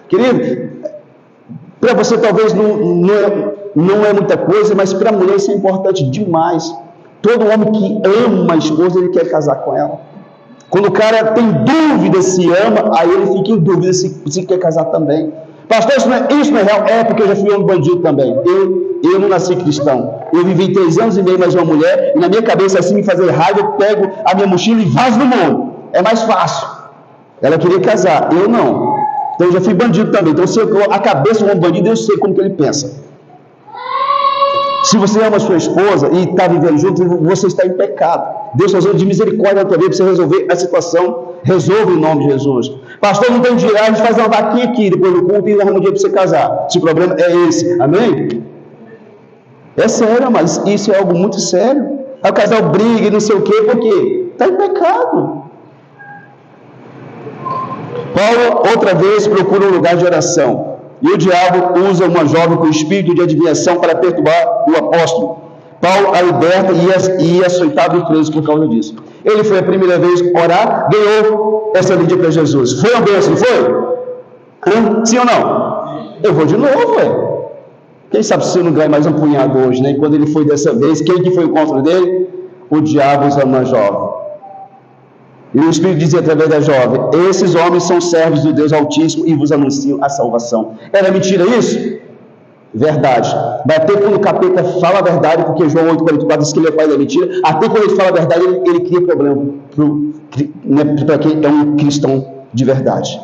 Querido, para você talvez não é muita coisa, mas para a mulher isso é importante demais. Todo homem que ama a esposa, ele quer casar com ela. Quando o cara tem dúvida se ama, aí ele fica em dúvida se quer casar também. Pastor, isso não é real? É, porque eu já fui um bandido também. Eu não nasci cristão. Eu vivi 3 anos e meio mais uma mulher, e na minha cabeça, assim, me fazer raiva, eu pego a minha mochila e vazo no mundo. É mais fácil. Ela queria casar, eu não. Então eu já fui bandido também. Então se a cabeça de um bandido, eu sei como que ele pensa. Se você ama a sua esposa e está vivendo junto, você está em pecado. Deus está usando de misericórdia na tua vida para você resolver a situação. Resolve em nome de Jesus. Pastor, não tem dinheiro, a gente faz uma vaquinha aqui, depois do culto, e arruma um dia para você casar. Se o problema é esse, amém? É sério, mas isso é algo muito sério. Aí o casal briga e não sei o quê, por quê? Está em pecado. Paulo, outra vez, procura um lugar de oração. E o diabo usa uma jovem com espírito de adivinhação para perturbar o apóstolo. Paulo a liberta e é açoitado e preso por causa disso. Ele foi a primeira vez orar, ganhou essa lídia para Jesus. Foi uma bênção, não foi? Sim ou não? Eu vou de novo, ué. Quem sabe se eu não ganha mais um punhado hoje, né? E quando ele foi dessa vez, quem que foi o encontro dele? O diabo usando uma jovem. E o Espírito dizia através da jovem: esses homens são servos do Deus Altíssimo e vos anunciam a salvação. Era mentira isso? Verdade. Até quando o capeta fala a verdade, porque João 8,44 diz que ele é o pai da mentira, até quando ele fala a verdade, ele cria problema para quem é um cristão de verdade.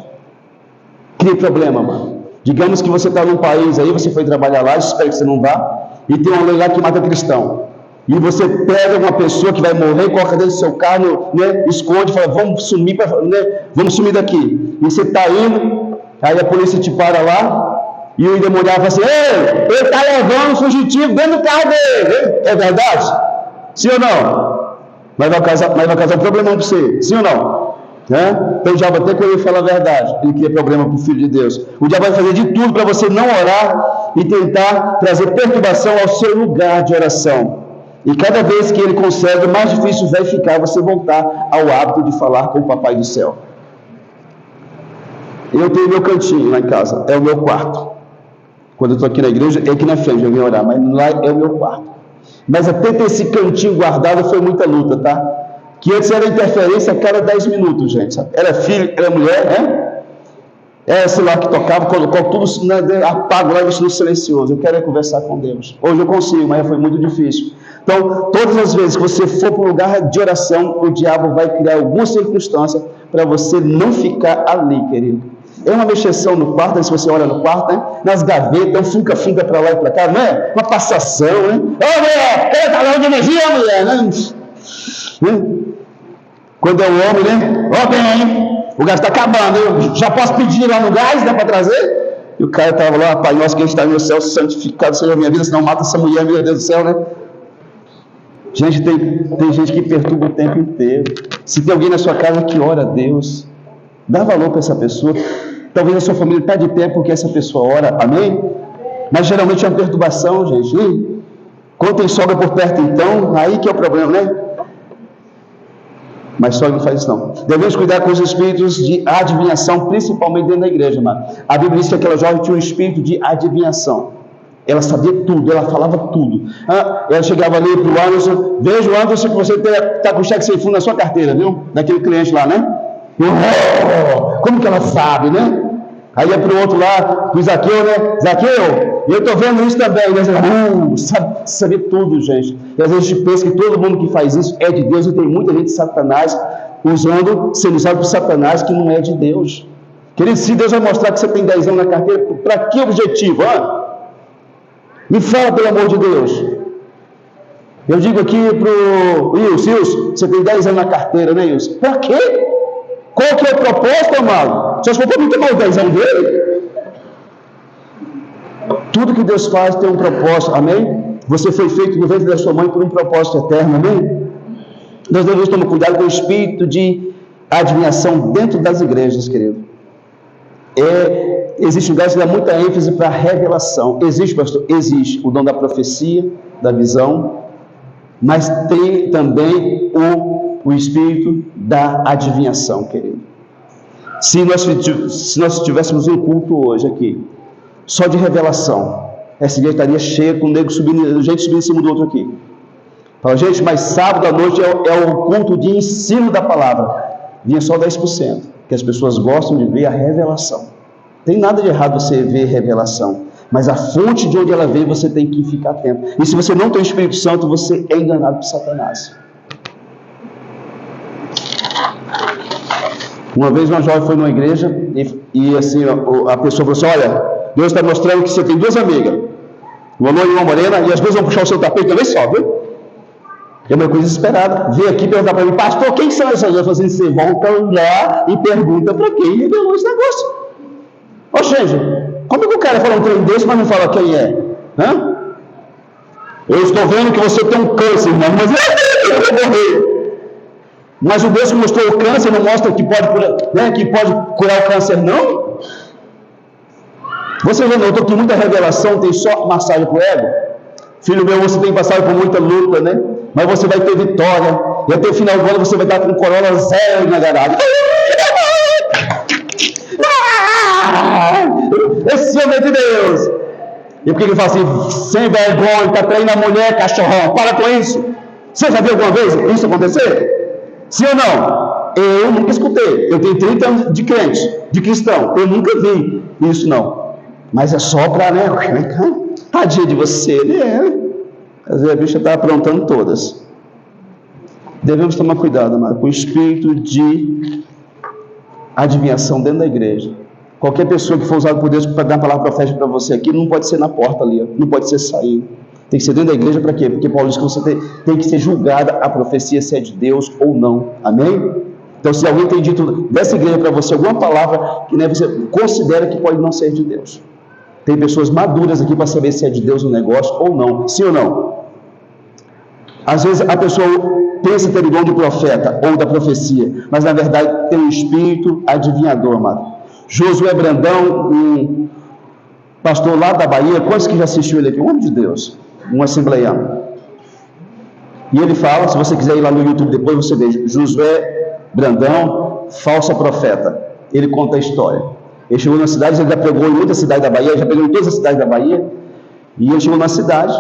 Cria problema, mano. Digamos que você está num país aí, você foi trabalhar lá, espero que você não vá, e tem uma lei lá que mata cristão. E você pega uma pessoa que vai morrer, coloca dentro do seu carro, né, esconde, fala, vamos sumir, vamos sumir daqui. E você está indo, aí a polícia te para lá, e o endemoniado fala assim: ei, ele está levando um fugitivo dentro do carro dele. É verdade? Sim ou não? Mas vai causar um problemão para você. Sim ou não? Então o diabo, até quando ele fala a verdade, ele cria problema para o Filho de Deus. O diabo vai fazer de tudo para você não orar e tentar trazer perturbação ao seu lugar de oração. E cada vez que ele consegue, mais difícil vai ficar você voltar ao hábito de falar com o Papai do Céu. Eu tenho meu cantinho lá em casa, é o meu quarto. Quando eu estou aqui na igreja, é aqui na frente, eu venho orar, mas lá é o meu quarto. Mas até ter esse cantinho guardado foi muita luta, tá? Que antes era interferência a cada 10 minutos, gente, sabe? Era filho, era mulher, né? Era celular que tocava, colocou tudo, apago lá e deixo no silencioso. Eu quero conversar com Deus. Hoje eu consigo, mas foi muito difícil. Então, todas as vezes que você for para um lugar de oração, o diabo vai criar alguma circunstância para você não ficar ali, querido. É uma mexeção no quarto, se você olha no quarto, né? Nas gavetas, um finca para lá e para cá, não é? Uma passação, né? Ô mulher, tá lá de energia, mulher, né? Quando é o homem, né? Ó, bem, o gás está acabando, eu já posso pedir lá no gás, dá para trazer? E o cara estava lá: Pai nosso que está no céu, santificado seja a minha vida, senão mata essa mulher, meu Deus do céu, né? Gente, tem gente que perturba o tempo inteiro. Se tem alguém na sua casa que ora a Deus, dá valor para essa pessoa. Talvez a sua família está de pé porque essa pessoa ora, amém? Mas geralmente é uma perturbação, gente. E quando tem sogra por perto, então, aí que é o problema, né? Mas sogra não faz isso não. Devemos cuidar com os espíritos de adivinhação, principalmente dentro da igreja, mano. A Bíblia diz que aquela jovem tinha um espírito de adivinhação. Ela sabia tudo, ela falava tudo. Ela chegava ali para o Anderson: veja o Anderson que você está com o cheque sem fundo na sua carteira, viu? Daquele cliente lá, né? Como que ela sabe, né? Aí ia para o outro lá, para o Zaqueu, né? Zaqueu, eu estou vendo isso também, né? Sabe tudo, gente. E às vezes a gente pensa que todo mundo que faz isso é de Deus, e tem muita gente de Satanás sendo usado por Satanás que não é de Deus. Querido, se Deus vai mostrar que você tem 10 anos na carteira, para que objetivo? Me fala, pelo amor de Deus. Eu digo aqui para o Wilson, você tem 10 anos na carteira, né, Wilson? Para quê? Qual que é o propósito, amado? Só se for para mim tomar os 10 anos dele. Tudo que Deus faz tem um propósito, amém? Você foi feito no ventre da sua mãe por um propósito eterno, amém? Nós devemos tomar cuidado com o espírito de adivinhação dentro das igrejas, querido. Existe um lugar que dá muita ênfase para a revelação. Existe, pastor? Existe o dom da profecia, da visão, mas tem também o espírito da adivinhação, querido. Se nós tivéssemos um culto hoje aqui, só de revelação, essa igreja estaria cheia com o nego subindo, gente subindo em cima do outro aqui. Fala, gente, mas sábado à noite é o culto de ensino da palavra. Vinha só 10%, que as pessoas gostam de ver a revelação. Tem nada de errado você ver revelação, mas a fonte de onde ela vem você tem que ficar atento. E se você não tem o Espírito Santo, você é enganado por Satanás. Uma vez uma jovem foi numa igreja e assim a pessoa falou assim: olha, Deus está mostrando que você tem duas amigas, uma loira e uma morena, e as duas vão puxar o seu tapete também só, viu? É uma coisa esperada. Veio aqui perguntar para mim, pastor, quem são essas? Eu falei assim, você volta lá e pergunta para quem revelou esse negócio. Ô, gente, como é que o cara fala um trem desse, mas não fala quem é? Hã? Eu estou vendo que você tem um câncer, irmão, mas eu vou morrer. Mas o Deus que mostrou o câncer não mostra que pode curar o câncer, não? Você já notou que muita revelação tem só massagem para o ego? Filho meu, você tem passado por muita luta, né? Mas você vai ter vitória. E até o final do ano você vai estar com Corolla 0 na garagem. Esse homem é de Deus. E por que ele fala assim, sem vergonha, está traindo a mulher, cachorrão? Para com isso. Você já viu alguma vez isso acontecer? Sim ou não? Eu nunca escutei. Eu tenho 30 anos de crente, de cristão. Eu nunca vi isso, não. Mas é só para, né? Tadinha de você, né? Às vezes a bicha está aprontando todas. Devemos tomar cuidado, amado, com o espírito de adivinhação dentro da igreja. Qualquer pessoa que for usada por Deus para dar uma palavra profética para você aqui, não pode ser na porta ali, não pode ser saindo. Tem que ser dentro da igreja para quê? Porque Paulo diz que você tem que ser julgada a profecia se é de Deus ou não. Amém? Então, se alguém tem dito dessa igreja para você alguma palavra que, né, você considera que pode não ser de Deus. Tem pessoas maduras aqui para saber se é de Deus o negócio ou não. Sim ou não? Às vezes a pessoa pensa ter o dom do profeta ou da profecia, mas na verdade tem um espírito adivinhador, amado. Josué Brandão, um pastor lá da Bahia, quantos que já assistiu ele aqui? Um homem de Deus, um assembleiano. E ele fala, se você quiser ir lá no YouTube depois, você vê Josué Brandão, falso profeta. Ele conta a história. Ele chegou na cidade, ele já pregou em muitas cidades da Bahia, já pregou em todas as cidades da Bahia, e ele chegou na cidade,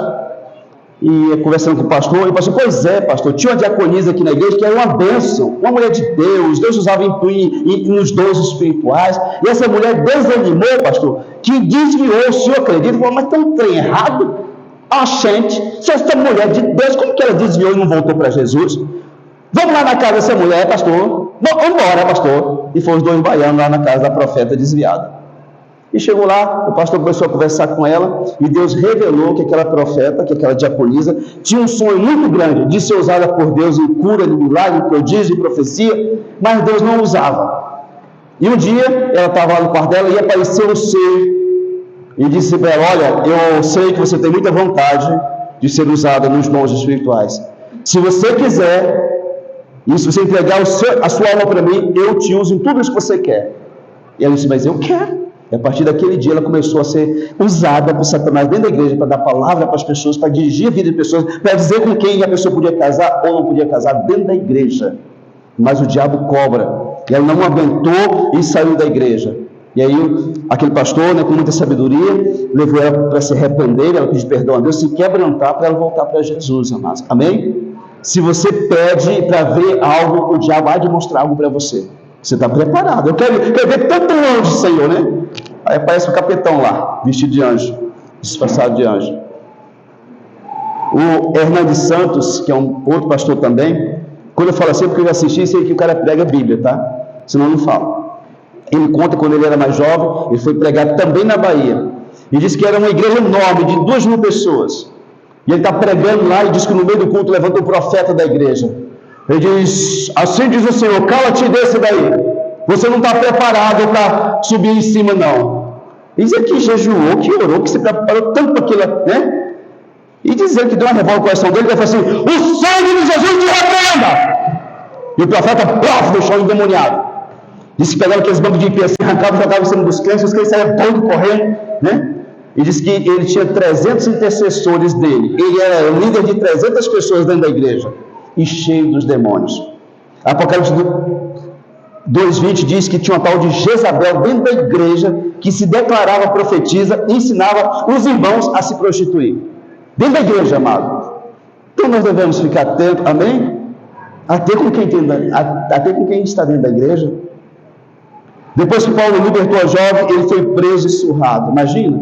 e conversando com o pastor, pois é, pastor, tinha uma diaconisa aqui na igreja que era uma bênção, uma mulher de Deus usava nos dons espirituais, e essa mulher desanimou, pastor, que desviou, o senhor acredita? Falou, mas tem um trem errado, gente, se essa mulher de Deus, como que ela desviou e não voltou para Jesus? Vamos lá na casa dessa mulher, pastor, vamos embora, pastor, e foram os dois baianos lá na casa da profeta desviada. E chegou lá, o pastor começou a conversar com ela, e Deus revelou que aquela profeta, que aquela diaconisa, tinha um sonho muito grande de ser usada por Deus em cura, em milagre, prodígio e profecia, mas Deus não usava. E um dia, ela estava lá no quarto dela e apareceu um ser, e disse para ela, olha, eu sei que você tem muita vontade de ser usada nos dons espirituais. Se você quiser, e se você entregar a sua alma para mim, eu te uso em tudo isso que você quer. E ela disse, mas eu quero. E a partir daquele dia ela começou a ser usada por Satanás dentro da igreja para dar palavra para as pessoas, para dirigir a vida de pessoas, para dizer com quem a pessoa podia casar ou não podia casar dentro da igreja. Mas o diabo cobra. E ela não aguentou e saiu da igreja. E aí aquele pastor, né, com muita sabedoria, levou ela para se arrepender, ela pediu perdão a Deus, se quebrantar para ela voltar para Jesus, amados. Amém? Se você pede para ver algo, o diabo vai demonstrar algo para você. Você está preparado? Eu quero ver tanto anjo, Senhor, né? Aí aparece o capitão lá, vestido de anjo, disfarçado de anjo. O Hernandes Santos, que é um outro pastor também, quando eu falo assim, porque eu já assisti, sei que o cara prega a Bíblia, tá? Senão eu não falo. Ele conta quando ele era mais jovem, ele foi pregar também na Bahia. E disse que era uma igreja enorme, de 2.000 pessoas. E ele está pregando lá e diz que no meio do culto levanta o profeta da igreja. Ele diz, assim diz o Senhor, cala-te desse daí. Você não está preparado para subir em cima, não. E dizer que jejuou, que orou, que se preparou tanto para aquilo, né? E dizer que deu uma revolta no coração dele, ele falou assim, o sangue de Jesus te repreenda! E o profeta, deixou endemoniado. Disse que pegava aqueles bancos de pé, assim, arrancava e jogava em cima dos crentes, os crentes saíam doido correndo, né? E disse que ele tinha 300 intercessores dele. Ele era o líder de 300 pessoas dentro da igreja. E cheio dos demônios. Apocalipse 2:20 diz que tinha uma tal de Jezabel dentro da igreja que se declarava profetisa e ensinava os irmãos a se prostituir. Dentro da igreja, amado. Então nós devemos ficar atentos, amém? Até com quem está dentro da igreja. Depois que Paulo libertou a jovem, ele foi preso e surrado. Imagina,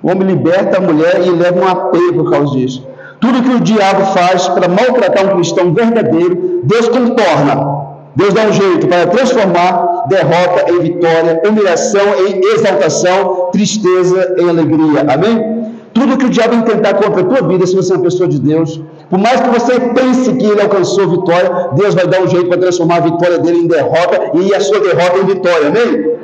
o homem liberta a mulher e leva um apeio por causa disso. Tudo que o diabo faz para maltratar um cristão verdadeiro, Deus contorna. Deus dá um jeito para transformar derrota em vitória, humilhação em exaltação, tristeza em alegria. Amém? Tudo que o diabo tentar contra a tua vida, se você é uma pessoa de Deus, Por mais que você pense que ele alcançou vitória, Deus vai dar um jeito para transformar a vitória dele em derrota e a sua derrota em vitória, amém?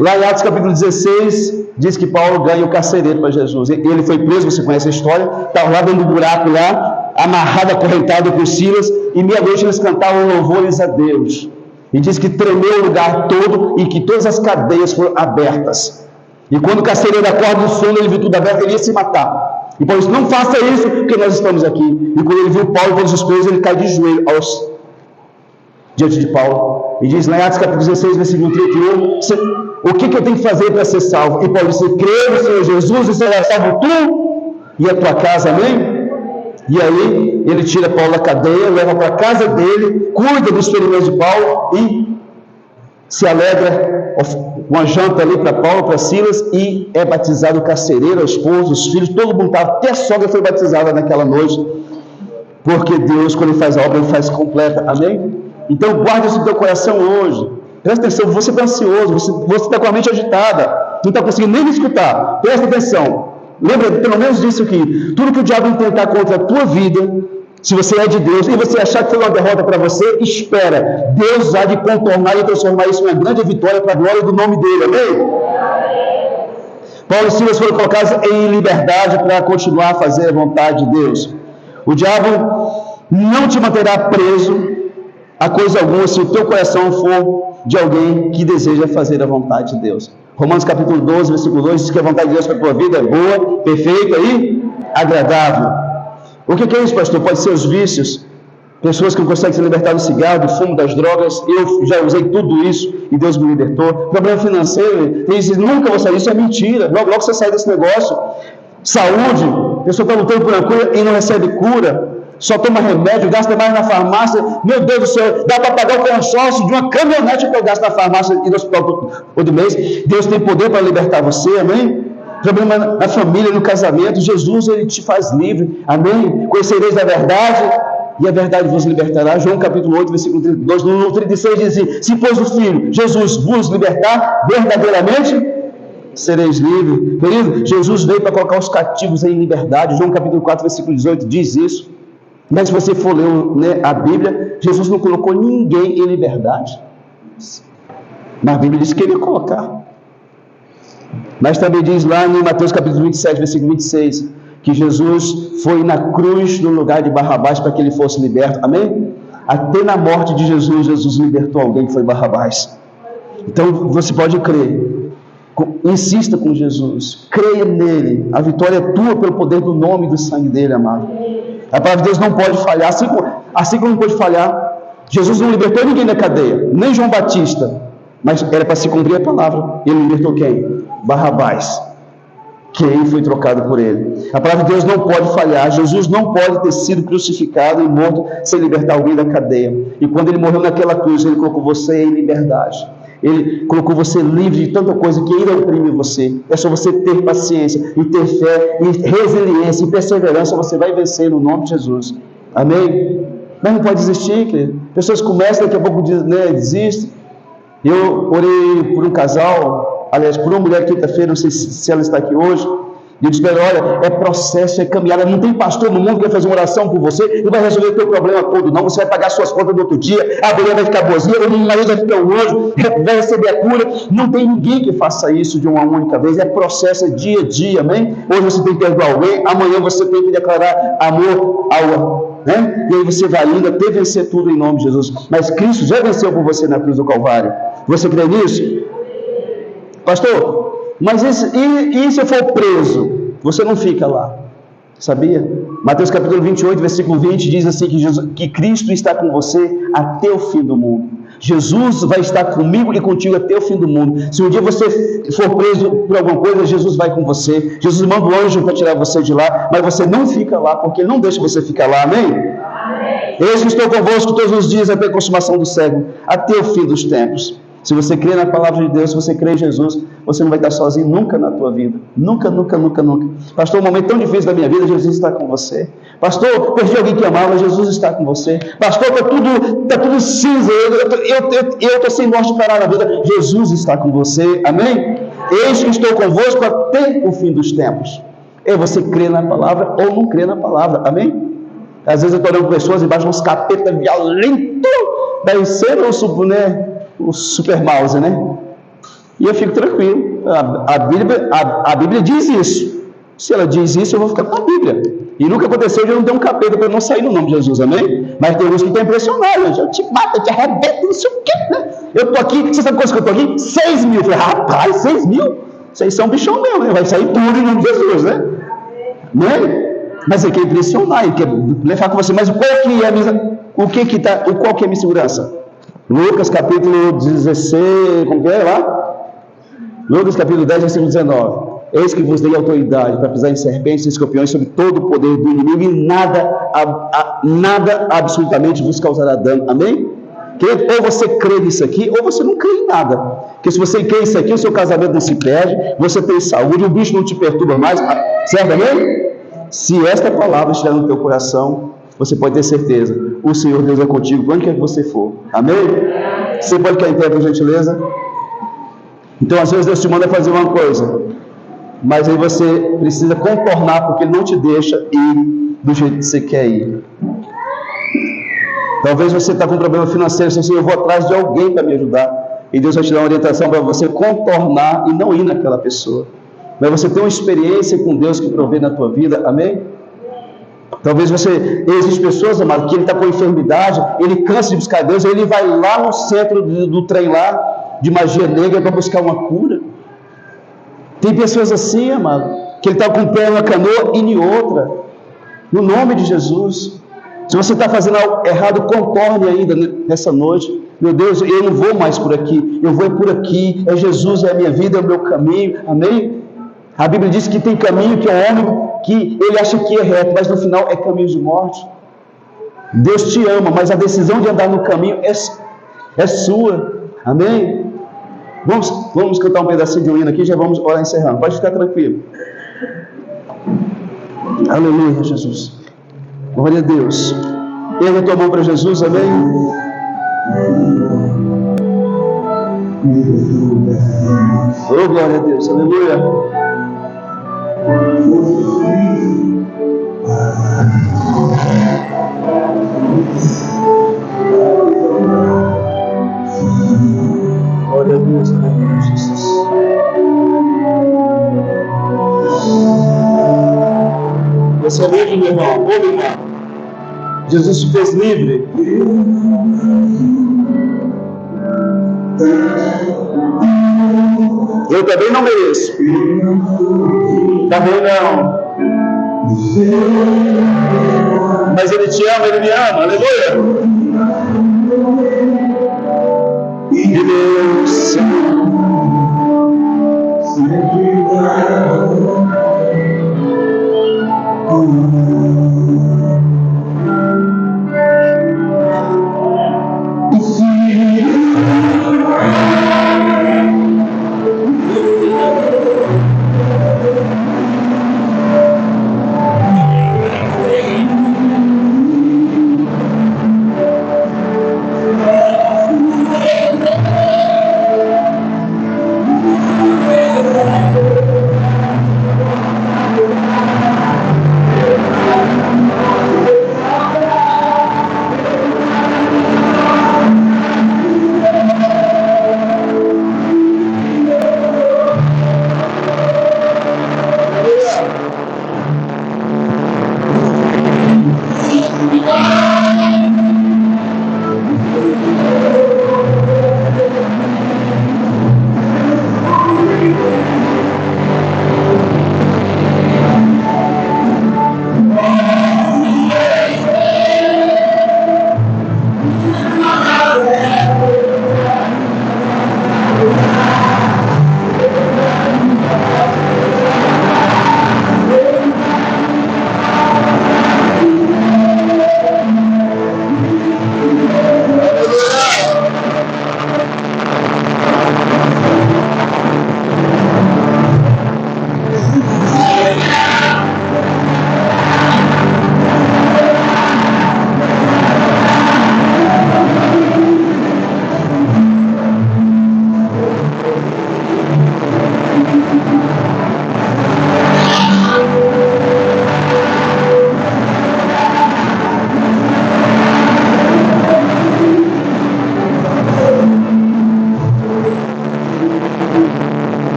Lá em Atos capítulo 16, diz que Paulo ganha o carcereiro para Jesus. Ele foi preso, você conhece a história, estava lá dentro do buraco lá, amarrado, acorrentado com Silas, e meia-noite eles cantavam louvores a Deus. E diz que tremeu o lugar todo e que todas as cadeias foram abertas. E quando o carcereiro acorda do sono, ele viu tudo aberto, ele ia se matar. E Paulo disse, não faça isso, porque nós estamos aqui. E quando ele viu Paulo e todas as coisas, ele cai de joelho diante de Paulo. E diz lá em Atos capítulo 16, versículo 31, o que eu tenho que fazer para ser salvo? E Paulo disse, crê no Senhor Jesus e será salvo tu e a tua casa, amém? E aí, ele tira Paulo da cadeia, leva para a casa dele, cuida dos ferimentos de Paulo e se alegra, uma janta ali para Paulo, para Silas, e é batizado o carcereiro, a esposa, os filhos, todo mundo estava, até a sogra foi batizada naquela noite, porque Deus, quando ele faz a obra, ele faz completa, amém? Então, guarda isso no teu coração hoje. Presta atenção, você está ansioso, você está com a mente agitada, não está conseguindo nem me escutar. Presta atenção, lembra pelo menos disso aqui: tudo que o diabo intentar contra a tua vida, se você é de Deus, e você achar que foi uma derrota para você, espera, Deus há de contornar e transformar isso em uma grande vitória para a glória do nome dele, amém? Paulo e Silas foram colocados em liberdade para continuar a fazer a vontade de Deus. O diabo não te manterá preso a coisa alguma se o teu coração for de alguém que deseja fazer a vontade de Deus. Romanos capítulo 12, versículo 2 diz que a vontade de Deus para a tua vida é boa, perfeita e agradável. O que é isso, pastor? Pode ser os vícios, pessoas que não conseguem se libertar do cigarro, do fumo, das drogas. Eu já usei tudo isso e Deus me libertou. Problema financeiro, tem isso, nunca vou sair, isso é mentira. Logo você sai desse negócio. Saúde, a pessoa está lutando por uma cura e não recebe cura. Só toma remédio, gasta mais na farmácia. Meu Deus do céu, dá para pagar o consórcio de uma caminhonete que eu gasto na farmácia e no hospital todo mês. Deus tem poder para libertar você, amém? Problema na família, no casamento, Jesus, ele te faz livre, amém? Conhecereis a verdade e a verdade vos libertará. João capítulo 8, versículo 32, no 36 diz assim: se pois o Filho, Jesus, vos libertar, verdadeiramente sereis livres. Querido, Jesus veio para colocar os cativos em liberdade. João capítulo 4, versículo 18 diz isso. Mas se você for ler a Bíblia, Jesus não colocou ninguém em liberdade. Mas a Bíblia diz que ele ia colocar. Mas também diz lá em Mateus capítulo 27, versículo 26, que Jesus foi na cruz no lugar de Barrabás para que ele fosse liberto. Amém? Até na morte de Jesus, Jesus libertou alguém que foi Barrabás. Então você pode crer. Insista com Jesus. Creia nele. A vitória é tua pelo poder do nome e do sangue dele, amado. A palavra de Deus não pode falhar, assim como não pode falhar. Jesus não libertou ninguém da cadeia, nem João Batista, mas era para se cumprir a palavra. Ele libertou quem? Barrabás, que aí foi trocado por ele. A palavra de Deus não pode falhar. Jesus não pode ter sido crucificado e morto sem libertar alguém da cadeia. E quando ele morreu naquela cruz, ele colocou você em liberdade. Ele colocou você livre de tanta coisa que ainda oprime você. É só você ter paciência e ter fé e resiliência e perseverança. Você vai vencer no nome de Jesus. Amém? Mas não pode desistir, querido. Pessoas começam, daqui a pouco desistem. Eu orei por um casal, aliás, por uma mulher quinta-feira, não sei se ela está aqui hoje. E eu disse para ela: olha, é processo, é caminhada. Não tem pastor no mundo que vai fazer uma oração por você e vai resolver o teu problema todo, não. Você vai pagar suas contas no outro dia, a mulher vai ficar boazinha, o marido vai ficar um anjo, vai receber a cura. Não tem ninguém que faça isso de uma única vez. É processo, é dia a dia, amém? Hoje você tem que perdoar alguém, amanhã você tem que declarar amor ao, né? E aí você vai indo até vencer tudo em nome de Jesus. Mas Cristo já venceu por você na cruz do Calvário. Você crê nisso? Pastor, mas e se eu for preso? Você não fica lá, sabia? Mateus capítulo 28, versículo 20 diz assim que Cristo está com você até o fim do mundo. Jesus vai estar comigo e contigo até o fim do mundo. Se um dia você for preso por alguma coisa, Jesus vai com você. Jesus manda o anjo para tirar você de lá, mas você não fica lá, porque ele não deixa você ficar lá, amém? Amém. Eis que estou convosco todos os dias até a consumação do século, até o fim dos tempos. Se você crê na palavra de Deus, se você crê em Jesus, você não vai estar sozinho nunca na tua vida. Nunca, nunca, nunca, nunca. Pastor, um momento tão difícil da minha vida, Jesus está com você. Pastor, perdi alguém que amava, Jesus está com você. Pastor, está tudo cinza, eu estou sem norte para nada na vida. Jesus está com você, amém? Eis que estou convosco até o fim dos tempos. É você crer na palavra ou não crer na palavra. Amém? Às vezes eu estou olhando pessoas embaixo de uns capetas violentos, daí ser o super mouse, né? E eu fico tranquilo. A Bíblia diz isso. Se ela diz isso, eu vou ficar com a Bíblia. E nunca aconteceu de eu não ter um capeta para não sair no nome de Jesus, amém? Mas tem uns que estão impressionados, gente. Eu te mato, eu te arrebento, não sei o quê, né? Eu estou aqui, você sabe quantos que eu estou aqui? 6 mil. Eu falei, rapaz, 6 mil? Vocês são bichão mesmo, né? Vai sair tudo em nome de Jesus, né? Né? Mas ele quer impressionar, ele quer levar com você. Mas qual que é a minha, qual que é a minha segurança? Lucas capítulo 16, como que é lá? Lucas capítulo 10, versículo 19. Eis que vos dei autoridade para pisar em serpentes e escorpiões sobre todo o poder do inimigo e nada absolutamente vos causará dano. Amém? Querido, ou você crê nisso aqui, ou você não crê em nada. Porque se você crê nisso aqui, o seu casamento não se perde, você tem saúde, o bicho não te perturba mais. Certo, amém? Se esta palavra estiver no teu coração, você pode ter certeza, o Senhor Deus é contigo, onde quer que você for. Amém? Você pode cair em pé, por gentileza? Então, às vezes, Deus te manda fazer uma coisa, mas aí você precisa contornar, porque Ele não te deixa ir do jeito que você quer ir. Talvez você está com um problema financeiro, você diz, eu vou atrás de alguém para me ajudar, e Deus vai te dar uma orientação para você contornar e não ir naquela pessoa. Mas você tem uma experiência com Deus que provê na tua vida, amém? Talvez existem pessoas, amado, que ele está com enfermidade, ele cansa de buscar Deus, ele vai lá no centro do trem lá, de magia negra, para buscar uma cura. Tem pessoas assim, amado, que ele está com o pé em uma canoa e em outra, no nome de Jesus. Se você está fazendo algo errado, contorne ainda nessa noite. Meu Deus, eu não vou mais por aqui, eu vou por aqui, é Jesus, é a minha vida, é o meu caminho, amém? A Bíblia diz que tem caminho que é homem, que ele acha que é reto, mas no final é caminho de morte. Deus te ama, mas a decisão de andar no caminho é sua. Amém? Vamos cantar um pedacinho de um hino aqui, já vamos orar encerrando. Pode ficar tranquilo. Aleluia, Jesus. Glória a Deus. Erga a tua mão para Jesus, amém? Oh, glória a Deus, aleluia. Glória a Deus, aleluia, Jesus. Você é livre, meu irmão? Ô, meu irmão. Jesus te fez livre. Eu também não mereço. Também não. Mas Ele te ama, Ele me ama. Aleluia. E meu Senhor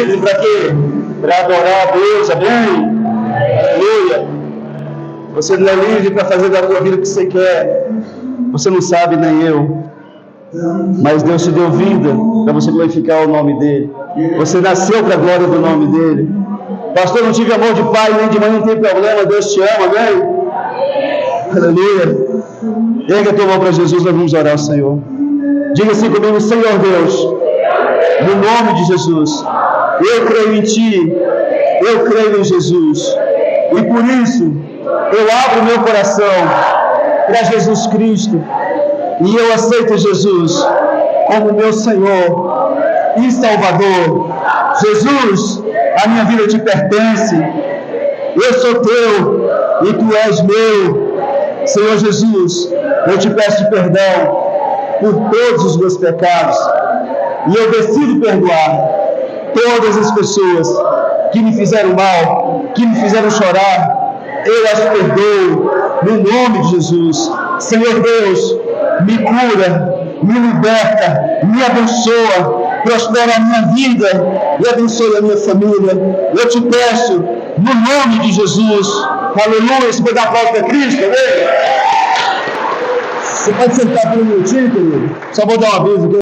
livre para quê? Para adorar a Deus, amém? Aleluia. Você não é livre para fazer da tua vida o que você quer. Você não sabe, nem eu. Mas Deus te deu vida para você glorificar o nome dEle. Você nasceu para a glória do nome dEle. Pastor, não tive amor de pai nem de mãe, não tem problema. Deus te ama, amém? Aleluia. Erga a tua mão para Jesus, nós vamos orar ao Senhor. Diga assim comigo: Senhor Deus, no nome de Jesus, eu creio em Ti, eu creio em Jesus, e por isso eu abro meu coração para Jesus Cristo, e eu aceito Jesus como meu Senhor e Salvador. Jesus, a minha vida te pertence, eu sou teu e tu és meu. Senhor Jesus, eu te peço perdão por todos os meus pecados, e eu decido perdoar todas as pessoas que me fizeram mal, que me fizeram chorar. Eu as perdoo no nome de Jesus. Senhor Deus, me cura, me liberta, me abençoa, prospera a minha vida e abençoe a minha família. Eu te peço no nome de Jesus. Aleluia. Se pode dar aplauso para Cristo, amém? Você pode sentar por um minutinho, querido? Só vou dar um aviso aqui.